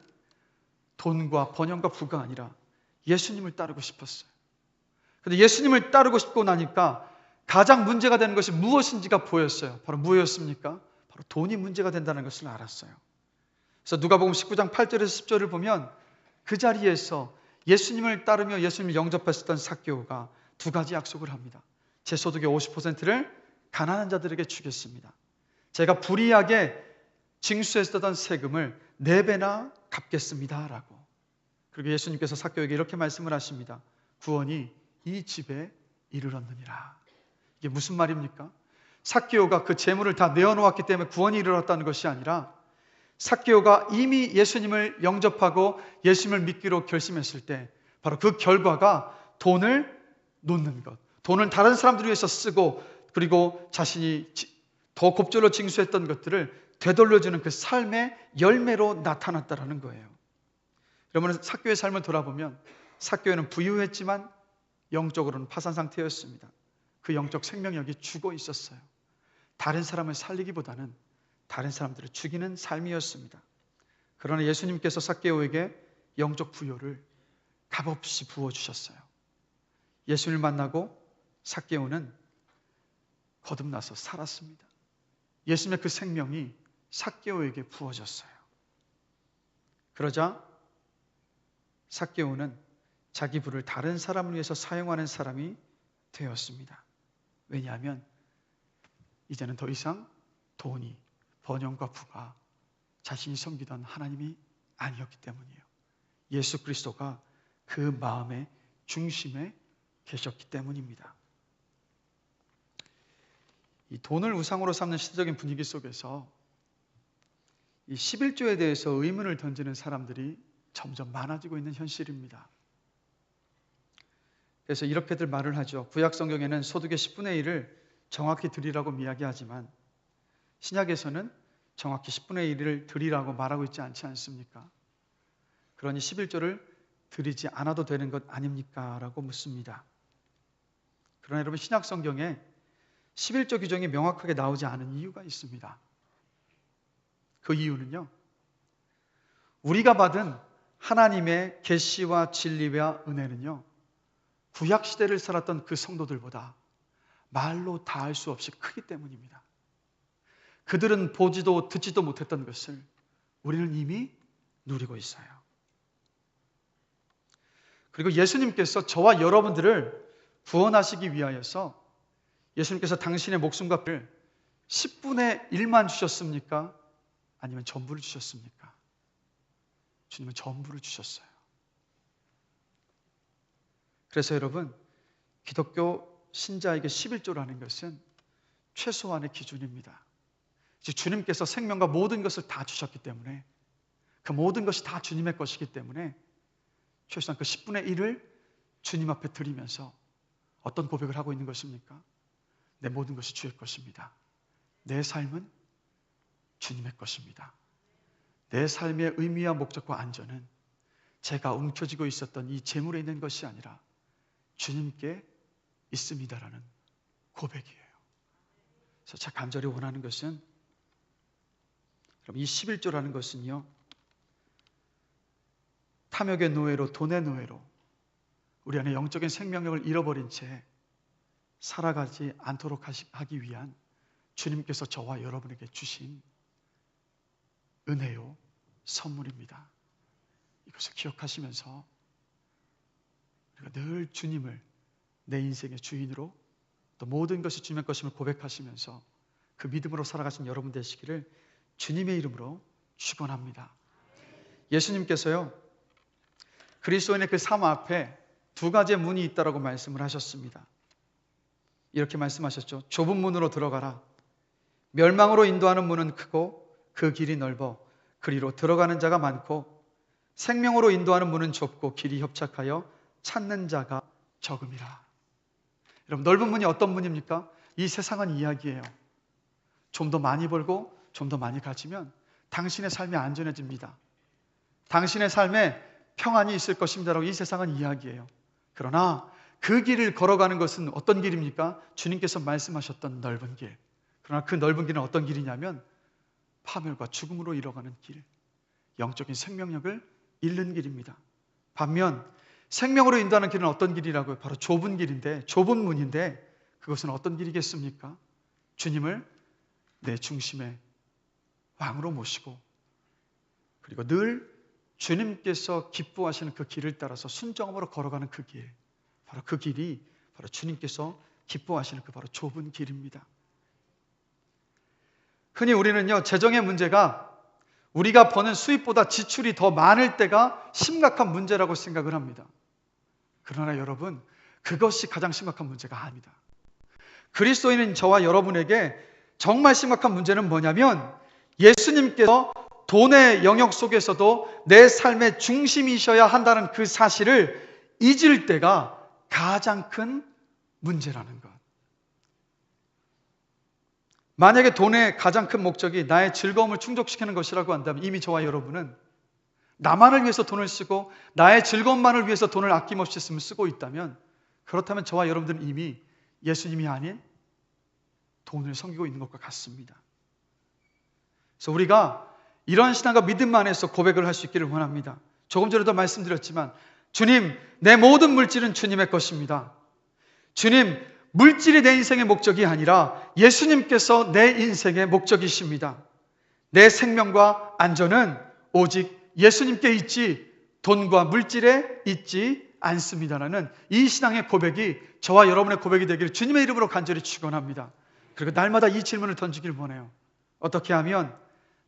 돈과 번영과 부가 아니라 예수님을 따르고 싶었어요. 그런데 예수님을 따르고 싶고 나니까 가장 문제가 되는 것이 무엇인지가 보였어요. 바로 무엇이었습니까? 바로 돈이 문제가 된다는 것을 알았어요. 그래서 누가복음 19장 8절에서 10절을 보면 그 자리에서 예수님을 따르며 예수님을 영접했었던 삭개오가 두 가지 약속을 합니다. 제 소득의 50%를 가난한 자들에게 주겠습니다. 제가 불이하게 징수했었던 세금을 4배나 갚겠습니다 라고. 그리고 예수님께서 삭개오에게 이렇게 말씀을 하십니다. 구원이 이 집에 이르렀느니라. 이게 무슨 말입니까? 삭개오가 그 재물을 다 내어놓았기 때문에 구원이 이르렀다는 것이 아니라 삭개오가 이미 예수님을 영접하고 예수님을 믿기로 결심했을 때 바로 그 결과가 돈을 놓는 것, 돈을 다른 사람들을 위해서 쓰고 그리고 자신이 더 곱절로 징수했던 것들을 되돌려주는 그 삶의 열매로 나타났다는 거예요. 여러분, 삭개오의 삶을 돌아보면 삭개오는 부유했지만 영적으로는 파산 상태였습니다. 그 영적 생명력이 죽어 있었어요. 다른 사람을 살리기보다는 다른 사람들을 죽이는 삶이었습니다. 그러나 예수님께서 삭개오에게 영적 부요를 값없이 부어주셨어요. 예수님을 만나고 삭개오는 거듭나서 살았습니다. 예수님의 그 생명이 삭개오에게 부어졌어요. 그러자 삭개오는 자기 부를 다른 사람을 위해서 사용하는 사람이 되었습니다. 왜냐하면 이제는 더 이상 돈이, 번영과 부가 자신이 섬기던 하나님이 아니었기 때문이에요. 예수 그리스도가 그 마음의 중심에 계셨기 때문입니다. 이 돈을 우상으로 삼는 시대적인 분위기 속에서 이 11조에 대해서 의문을 던지는 사람들이 점점 많아지고 있는 현실입니다. 그래서 이렇게들 말을 하죠. 구약 성경에는 소득의 10분의 1을 정확히 드리라고 이야기하지만 신약에서는 정확히 10분의 1을 드리라고 말하고 있지 않지 않습니까? 그러니 11조를 드리지 않아도 되는 것 아닙니까? 라고 묻습니다. 그러나 여러분, 신약 성경에 11조 규정이 명확하게 나오지 않은 이유가 있습니다. 그 이유는요, 우리가 받은 하나님의 계시와 진리와 은혜는요, 구약 시대를 살았던 그 성도들보다 말로 다할 수 없이 크기 때문입니다. 그들은 보지도 듣지도 못했던 것을 우리는 이미 누리고 있어요. 그리고 예수님께서 저와 여러분들을 구원하시기 위하여서 예수님께서 당신의 목숨과 피를 10분의 1만 주셨습니까? 아니면 전부를 주셨습니까? 주님은 전부를 주셨어요. 그래서 여러분, 기독교 신자에게 11조라는 것은 최소한의 기준입니다. 주님께서 생명과 모든 것을 다 주셨기 때문에, 그 모든 것이 다 주님의 것이기 때문에 최소한 그 10분의 1을 주님 앞에 드리면서 어떤 고백을 하고 있는 것입니까? 내 모든 것이 주의 것입니다. 내 삶은 주님의 것입니다. 내 삶의 의미와 목적과 안전은 제가 움켜쥐고 있었던 이 재물에 있는 것이 아니라 주님께 있습니다라는 고백이에요. 그래서 제가 간절히 원하는 것은, 그럼 이 11조라는 것은요, 탐욕의 노예로, 돈의 노예로 우리 안에 영적인 생명력을 잃어버린 채 살아가지 않도록 하기 위한 주님께서 저와 여러분에게 주신 은혜요, 선물입니다. 이것을 기억하시면서 우리가 늘 주님을 내 인생의 주인으로, 또 모든 것이 주님의 것임을 고백하시면서 그 믿음으로 살아가신 여러분 되시기를 주님의 이름으로 축원합니다. 예수님께서요, 그리스도인의 그 삶 앞에 두 가지의 문이 있다라고 말씀을 하셨습니다. 이렇게 말씀하셨죠. 좁은 문으로 들어가라. 멸망으로 인도하는 문은 크고 그 길이 넓어 그리로 들어가는 자가 많고, 생명으로 인도하는 문은 좁고 길이 협착하여 찾는 자가 적음이라. 여러분, 넓은 문이 어떤 문입니까? 이 세상은 이야기예요. 좀 더 많이 벌고 좀 더 많이 가지면 당신의 삶이 안전해집니다. 당신의 삶에 평안이 있을 것입니다라고 이 세상은 이야기해요. 그러나 그 길을 걸어가는 것은 어떤 길입니까? 주님께서 말씀하셨던 넓은 길. 그러나 그 넓은 길은 어떤 길이냐면 파멸과 죽음으로 이뤄가는 길, 영적인 생명력을 잃는 길입니다. 반면 생명으로 인도하는 길은 어떤 길이라고요? 바로 좁은 길인데, 좁은 문인데 그것은 어떤 길이겠습니까? 주님을 내 중심에 왕으로 모시고, 그리고 늘 주님께서 기뻐하시는 그 길을 따라서 순종함으로 걸어가는 그 길, 바로 그 길이 바로 주님께서 기뻐하시는 그 바로 좁은 길입니다. 흔히 우리는요, 재정의 문제가 우리가 버는 수입보다 지출이 더 많을 때가 심각한 문제라고 생각을 합니다. 그러나 여러분, 그것이 가장 심각한 문제가 아닙니다. 그리스도인인 저와 여러분에게 정말 심각한 문제는 뭐냐면 예수님께서 돈의 영역 속에서도 내 삶의 중심이셔야 한다는 그 사실을 잊을 때가 가장 큰 문제라는 것. 만약에 돈의 가장 큰 목적이 나의 즐거움을 충족시키는 것이라고 한다면 이미 저와 여러분은 나만을 위해서 돈을 쓰고 나의 즐거움만을 위해서 돈을 아낌없이 쓰고 있다면, 그렇다면 저와 여러분들은 이미 예수님이 아닌 돈을 섬기고 있는 것과 같습니다. 그래서 우리가 이런 신앙과 믿음 안에서 고백을 할 수 있기를 원합니다. 조금 전에도 말씀드렸지만 주님, 내 모든 물질은 주님의 것입니다. 주님, 물질이 내 인생의 목적이 아니라 예수님께서 내 인생의 목적이십니다. 내 생명과 안전은 오직 예수님께 있지 돈과 물질에 있지 않습니다라는 이 신앙의 고백이 저와 여러분의 고백이 되기를 주님의 이름으로 간절히 축원합니다. 그리고 날마다 이 질문을 던지길 원해요. 어떻게 하면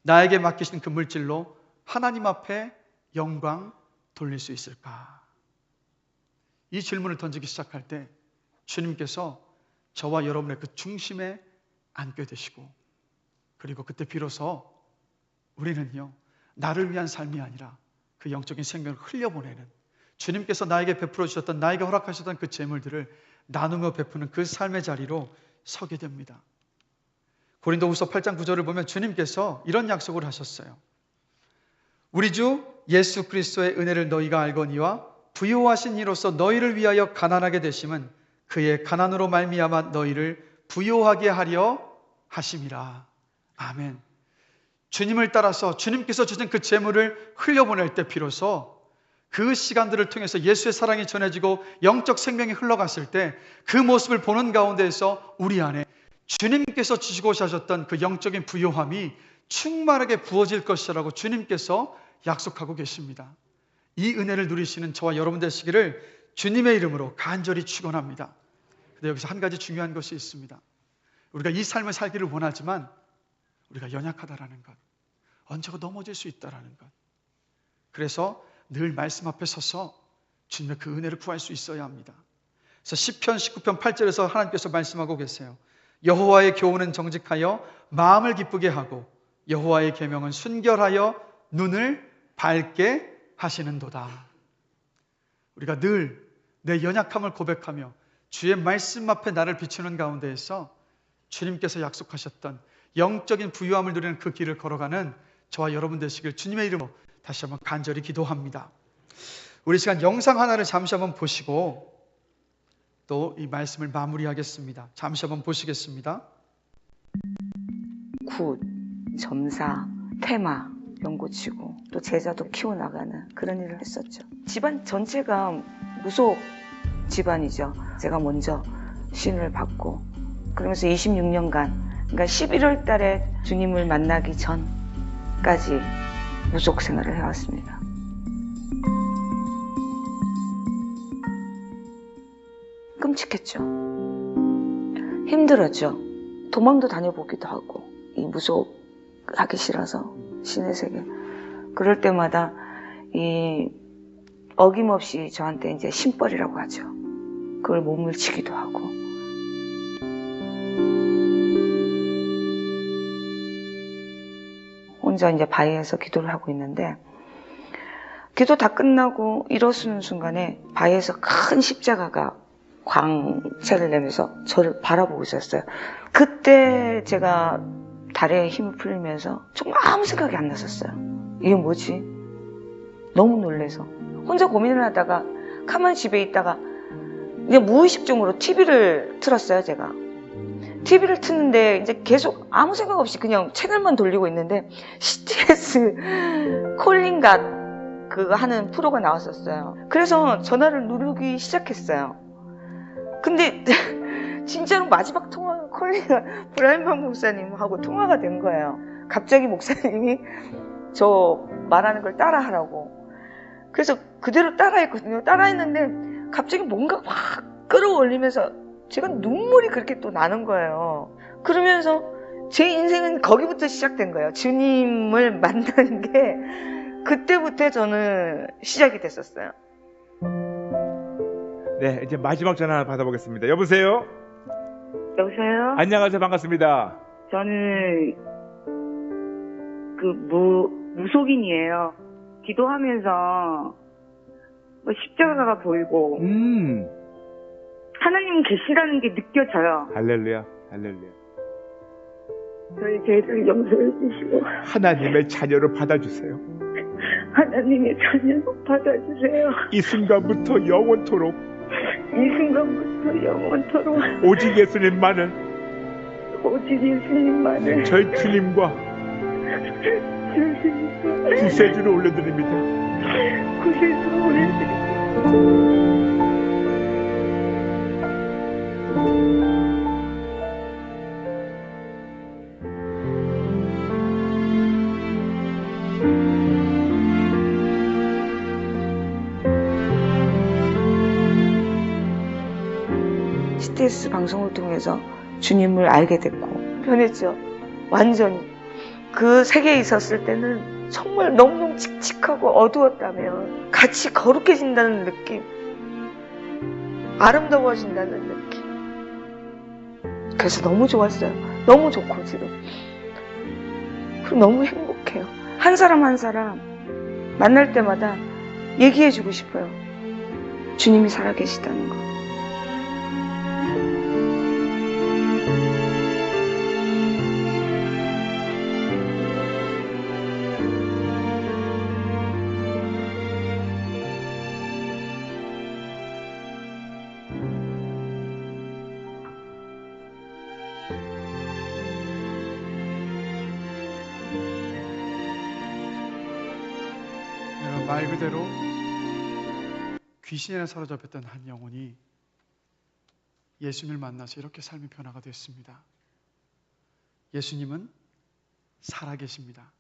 나에게 맡기신 그 물질로 하나님 앞에 영광 돌릴 수 있을까? 이 질문을 던지기 시작할 때 주님께서 저와 여러분의 그 중심에 앉게 되시고, 그리고 그때 비로소 우리는요, 나를 위한 삶이 아니라 그 영적인 생명을 흘려보내는, 주님께서 나에게 베풀어 주셨던, 나에게 허락하셨던 그 재물들을 나누며 베푸는 그 삶의 자리로 서게 됩니다. 고린도후서 8장 9절을 보면 주님께서 이런 약속을 하셨어요. 우리 주 예수 그리스도의 은혜를 너희가 알거니와 부요하신 이로써 너희를 위하여 가난하게 되심은 그의 가난으로 말미암아 너희를 부요하게 하려 하심이라. 아멘. 주님을 따라서 주님께서 주신 그 재물을 흘려보낼 때 비로소 그 시간들을 통해서 예수의 사랑이 전해지고 영적 생명이 흘러갔을 때 그 모습을 보는 가운데에서 우리 안에 주님께서 주시고 하셨던 그 영적인 부요함이 충만하게 부어질 것이라고 주님께서 약속하고 계십니다. 이 은혜를 누리시는 저와 여러분 되시기를 주님의 이름으로 간절히 축원합니다. 근데 여기서 한 가지 중요한 것이 있습니다. 우리가 이 삶을 살기를 원하지만 우리가 연약하다라는 것, 언제가 넘어질 수 있다라는 것. 그래서 늘 말씀 앞에 서서 주님의 그 은혜를 구할 수 있어야 합니다. 그래서 시편 19편 8절에서 하나님께서 말씀하고 계세요. 여호와의 교훈은 정직하여 마음을 기쁘게 하고 여호와의 계명은 순결하여 눈을 밝게 하시는도다. 우리가 늘 내 연약함을 고백하며 주의 말씀 앞에 나를 비추는 가운데에서 주님께서 약속하셨던 영적인 부유함을 누리는 그 길을 걸어가는 저와 여러분 되시길 주님의 이름으로 다시 한번 간절히 기도합니다. 우리 시간 영상 하나를 잠시 한번 보시고 또 이 말씀을 마무리하겠습니다. 잠시 한번 보시겠습니다. 굿, 점사, 테마 연고치고 또 제자도 키워나가는 그런 일을 했었죠. 집안 전체가 무속 집안이죠. 제가 먼저 신을 받고 그러면서 26년간, 그러니까 11월 달에 주님을 만나기 전까지 무속 생활을 해왔습니다. 끔찍했죠. 힘들었죠. 도망도 다녀보기도 하고, 이 무속 하기 싫어서 신의 세계. 그럴 때마다 이 어김없이 저한테 이제 신벌이라고 하죠. 그걸 몸을 치기도 하고. 혼자 이제 바위에서 기도를 하고 있는데, 기도 다 끝나고 일어서는 순간에 바위에서 큰 십자가가 광채를 내면서 저를 바라보고 있었어요. 그때 제가 다리에 힘이 풀리면서 정말 아무 생각이 안 났었어요. 이게 뭐지? 너무 놀래서 혼자 고민을 하다가 가만히 집에 있다가 이제 무의식적으로 TV를 틀었어요. 제가 TV를 트는데 이제 계속 아무 생각 없이 그냥 채널만 돌리고 있는데 CTS 콜링갓 그거 하는 프로가 나왔었어요. 그래서 전화를 누르기 시작했어요. 근데 진짜로 마지막 통화 콜링갓 브라이언 목사님하고 통화가 된 거예요. 갑자기 목사님이 저 말하는 걸 따라하라고. 그래서 그대로 따라했거든요. 따라했는데 갑자기 뭔가 확 끌어올리면서 제가 눈물이 그렇게 또 나는 거예요. 그러면서 제 인생은 거기부터 시작된 거예요. 주님을 만나는 게 그때부터 저는 시작이 됐었어요. 네, 이제 마지막 전화 받아보겠습니다. 여보세요? 여보세요? 안녕하세요. 반갑습니다. 저는 무속인이에요. 기도하면서 십자가가 보이고 하나님 계시라는 게 느껴져요. 할렐루야, 할렐루야. 저희 죄를 용서해 주시고 하나님의 자녀로 받아주세요. 하나님의 자녀로 받아주세요. 이 순간부터 영원토록 이 순간부터 영원토록 오직 예수님만을 오직 예수님만을 저희 주님과 주시니까 구세주를 올려드립니다. 구세주를 올려드립니다. CTS 방송을 통해서 주님을 알게 됐고 변했죠. 완전히. 그 세계에 있었을 때는 정말 너무너무 칙칙하고 어두웠다면 같이 거룩해진다는 느낌, 아름다워진다는 느낌. 그래서 너무 좋았어요. 너무 좋고 지금 그리고 너무 행복해요. 한 사람 한 사람 만날 때마다 얘기해주고 싶어요. 주님이 살아계시다는 거. 말 그대로 귀신에 사로잡혔던 한 영혼이 예수님을 만나서 이렇게 삶의 변화가 됐습니다. 예수님은 살아계십니다.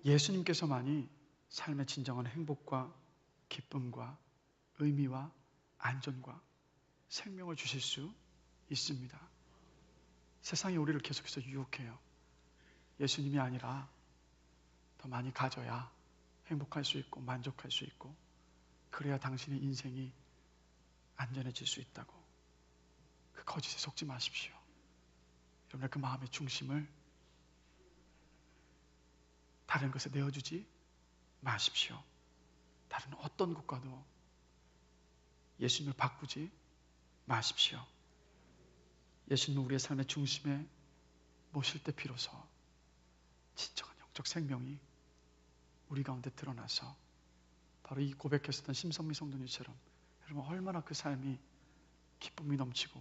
예수님께서만이 삶의 진정한 행복과 기쁨과 의미와 안전과 생명을 주실 수 있습니다. 세상이 우리를 계속해서 유혹해요. 예수님이 아니라 더 많이 가져야 행복할 수 있고 만족할 수 있고 그래야 당신의 인생이 안전해질 수 있다고. 그 거짓에 속지 마십시오. 여러분의 그 마음의 중심을 다른 것에 내어주지 마십시오. 다른 어떤 것과도 예수님을 바꾸지 마십시오. 예수님을 우리의 삶의 중심에 모실 때 비로소 진정한 영적 생명이 우리 가운데 드러나서 바로 이 고백했었던 심성미 성도님처럼 여러분 얼마나 그 삶이 기쁨이 넘치고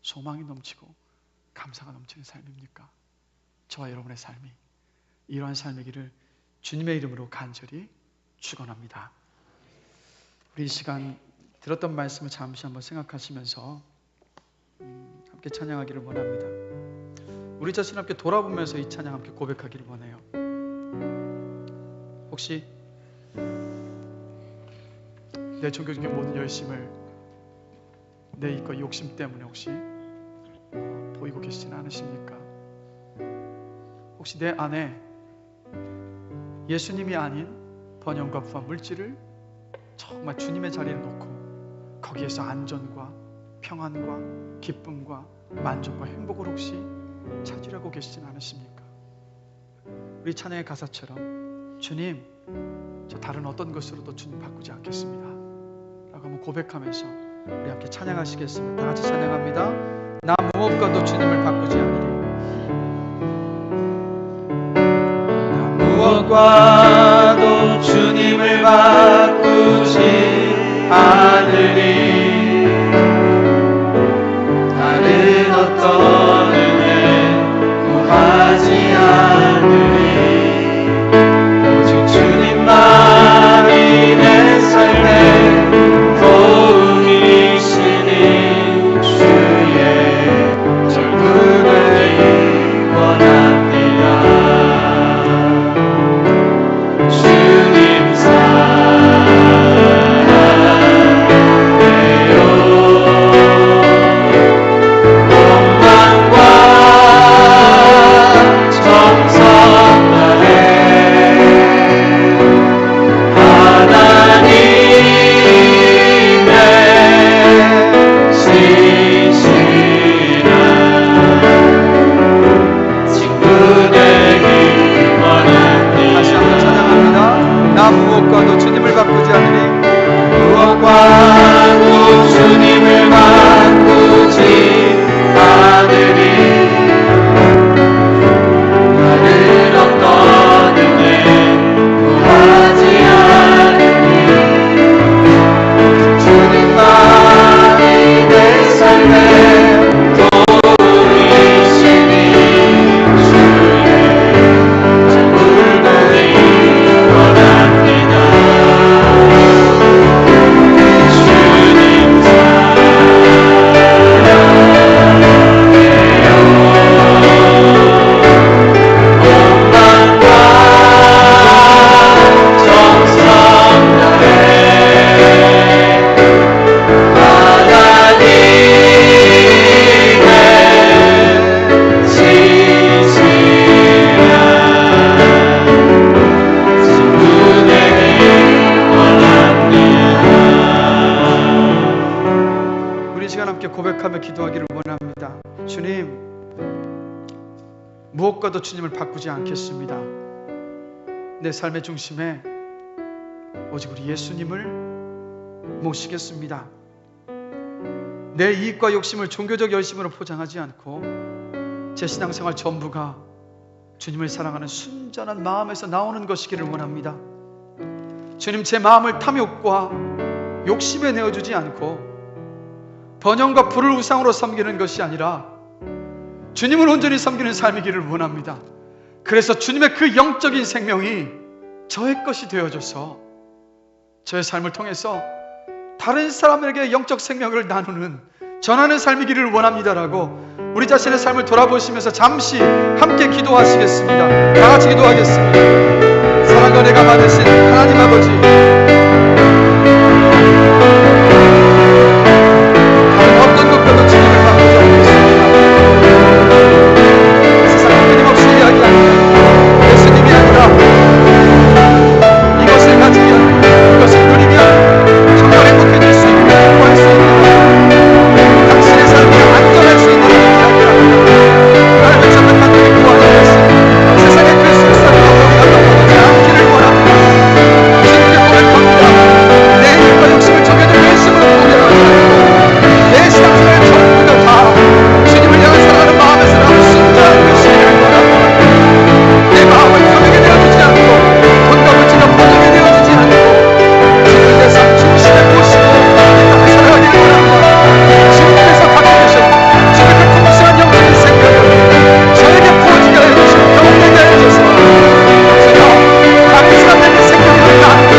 소망이 넘치고 감사가 넘치는 삶입니까? 저와 여러분의 삶이 이러한 삶이기를 주님의 이름으로 간절히 축원합니다. 우리 이 시간 들었던 말씀을 잠시 한번 생각하시면서 함께 찬양하기를 원합니다. 우리 자신 함께 돌아보면서 이 찬양 함께 고백하기를 원해요. 혹시 내 종교적인 모든 열심을 내 이거 욕심 때문에 혹시 보이고 계시지는 않으십니까? 혹시 내 안에 예수님이 아닌 번영과 부와 물질을 정말 주님의 자리에 놓고 거기에서 안전과 평안과 기쁨과 만족과 행복을 혹시 찾으려고 계시지는 않으십니까? 우리 찬양의 가사처럼 주님, 저 다른 어떤 것으로도 주님 바꾸지 않겠습니다 라고 한번 고백하면서 우리 함께 찬양하시겠습니다. 다 같이 찬양합니다. 나 무엇과도 주님을 바꾸지 않으리. 무엇과도 주님을 바꾸지 않으리. 다른 어떤 은혜 구하지 않으리. 오직 주님만이 내 삶의 도움이시니 주의 절구를 원합니다. 주님 사랑해요. 원망과 정성 다해 하나님의 신실한 친구되기 원합니다. 다시 한번 찬양합니다. 나 무엇과도 주님을 바꾸지 않으니. 무엇과도 주님을 바꾸지 않으니. 다른 어떤 은혜 구하지 않으니. 주님만이 내 삶의 도움이시니 주의 절구를 원합니다. 주님 원망과 정성 다해 하나님의 신실한 친구 되기 원합니다. 우리 시간 함께 고백하며 기도하기를 원합니다. 주님, 무엇과도 주님을 바꾸지 않겠습니다. 내 삶의 중심에 오직 우리 예수님을 모시겠습니다. 내 이익과 욕심을 종교적 열심으로 포장하지 않고 제 신앙생활 전부가 주님을 사랑하는 순전한 마음에서 나오는 것이기를 원합니다. 주님, 제 마음을 탐욕과 욕심에 내어주지 않고 번영과 불을 우상으로 섬기는 것이 아니라 주님을 온전히 섬기는 삶이기를 원합니다. 그래서 주님의 그 영적인 생명이 저의 것이 되어줘서 저의 삶을 통해서 다른 사람에게 영적 생명을 나누는, 전하는 삶이기를 원합니다라고 우리 자신의 삶을 돌아보시면서 잠시 함께 기도하시겠습니다. 다 같이 기도하겠습니다. 사랑과 은혜가 많으신 하나님 아버지, 다른 어떤 것과도 주님을 바꾸지 않겠습니다. 세상에 끊임없이 이야기하는 예수님이 아니라 이것을 가지면, 이것을 누리면 정말 행복해질 수 있고 행복할 수 있는, 당신의 삶이 안전할 수 있는 이야기합니다. 하나님의 참된 간절히 구하는 것은 세상의 그 술사리로 연락받지 않기를 원합니다. 주님께 고백합니다. 내 힘과 욕심을 정해둔 열심으로 고백하지 않고 내 신앙생활 전부가 다 주님을 향한 사랑하는 마음에서 나온 순전한 것이기를 원합니다. 내 마음을 탐욕에 내어주지 않고 돈과 물질과 번영에 내어주지 않고 주님을 내 삶 중심에 모시고 살아가기를 원합니다. 주님께서 갖고 계신 주님의 그 풍성한 영적인 생명을 저에게 부어지게 하여 주시고 경험되게 하여 주셔서 주여, 다른 사람에게 생명을 나누는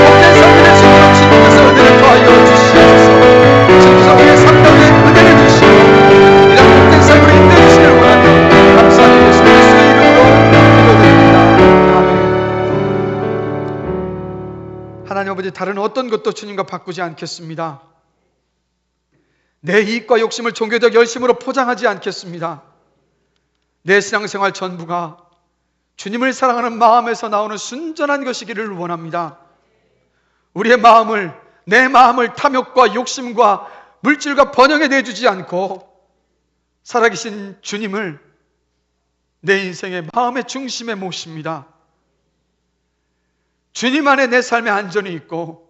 복된 삶의 주님으로 주님께서 은혜를 더하여 주시옵소서. 주님께서 우리의 삶 가운데 은혜를 주시고 이런 복된 삶으로 인도해 주시기를 원하며 감사하는 예수 그리스도의 이름으로 기도드립니다. 아멘. 하나님 아버지, 다른 어떤 것도 주님과 바꾸지 않겠습니다. 내 이익과 욕심을 종교적 열심으로 포장하지 않겠습니다. 내 신앙생활 전부가 주님을 사랑하는 마음에서 나오는 순전한 것이기를 원합니다. 우리의 마음을, 내 마음을 탐욕과 욕심과 물질과 번영에 내주지 않고 살아계신 주님을 내 인생의 마음의 중심에 모십니다. 주님 안에 내 삶의 안전이 있고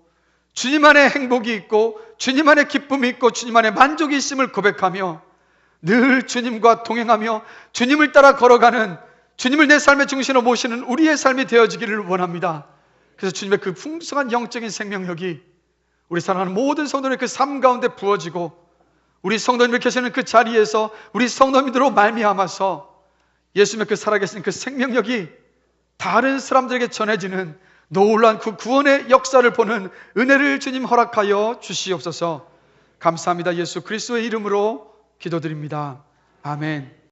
주님 안에 행복이 있고 주님 안에 기쁨이 있고 주님 안에 만족이 있음을 고백하며 늘 주님과 동행하며 주님을 따라 걸어가는 주님을 내 삶의 중심으로 모시는 우리의 삶이 되어지기를 원합니다. 그래서 주님의 그 풍성한 영적인 생명력이 우리 사랑하는 모든 성도들의 그 삶 가운데 부어지고, 우리 성도님들 계시는 그 자리에서 우리 성도님들로 말미암아서 예수님의 그 살아계신 그 생명력이 다른 사람들에게 전해지는 놀라운 그 구원의 역사를 보는 은혜를 주님 허락하여 주시옵소서. 감사합니다. 예수 그리스도의 이름으로 기도드립니다. 아멘.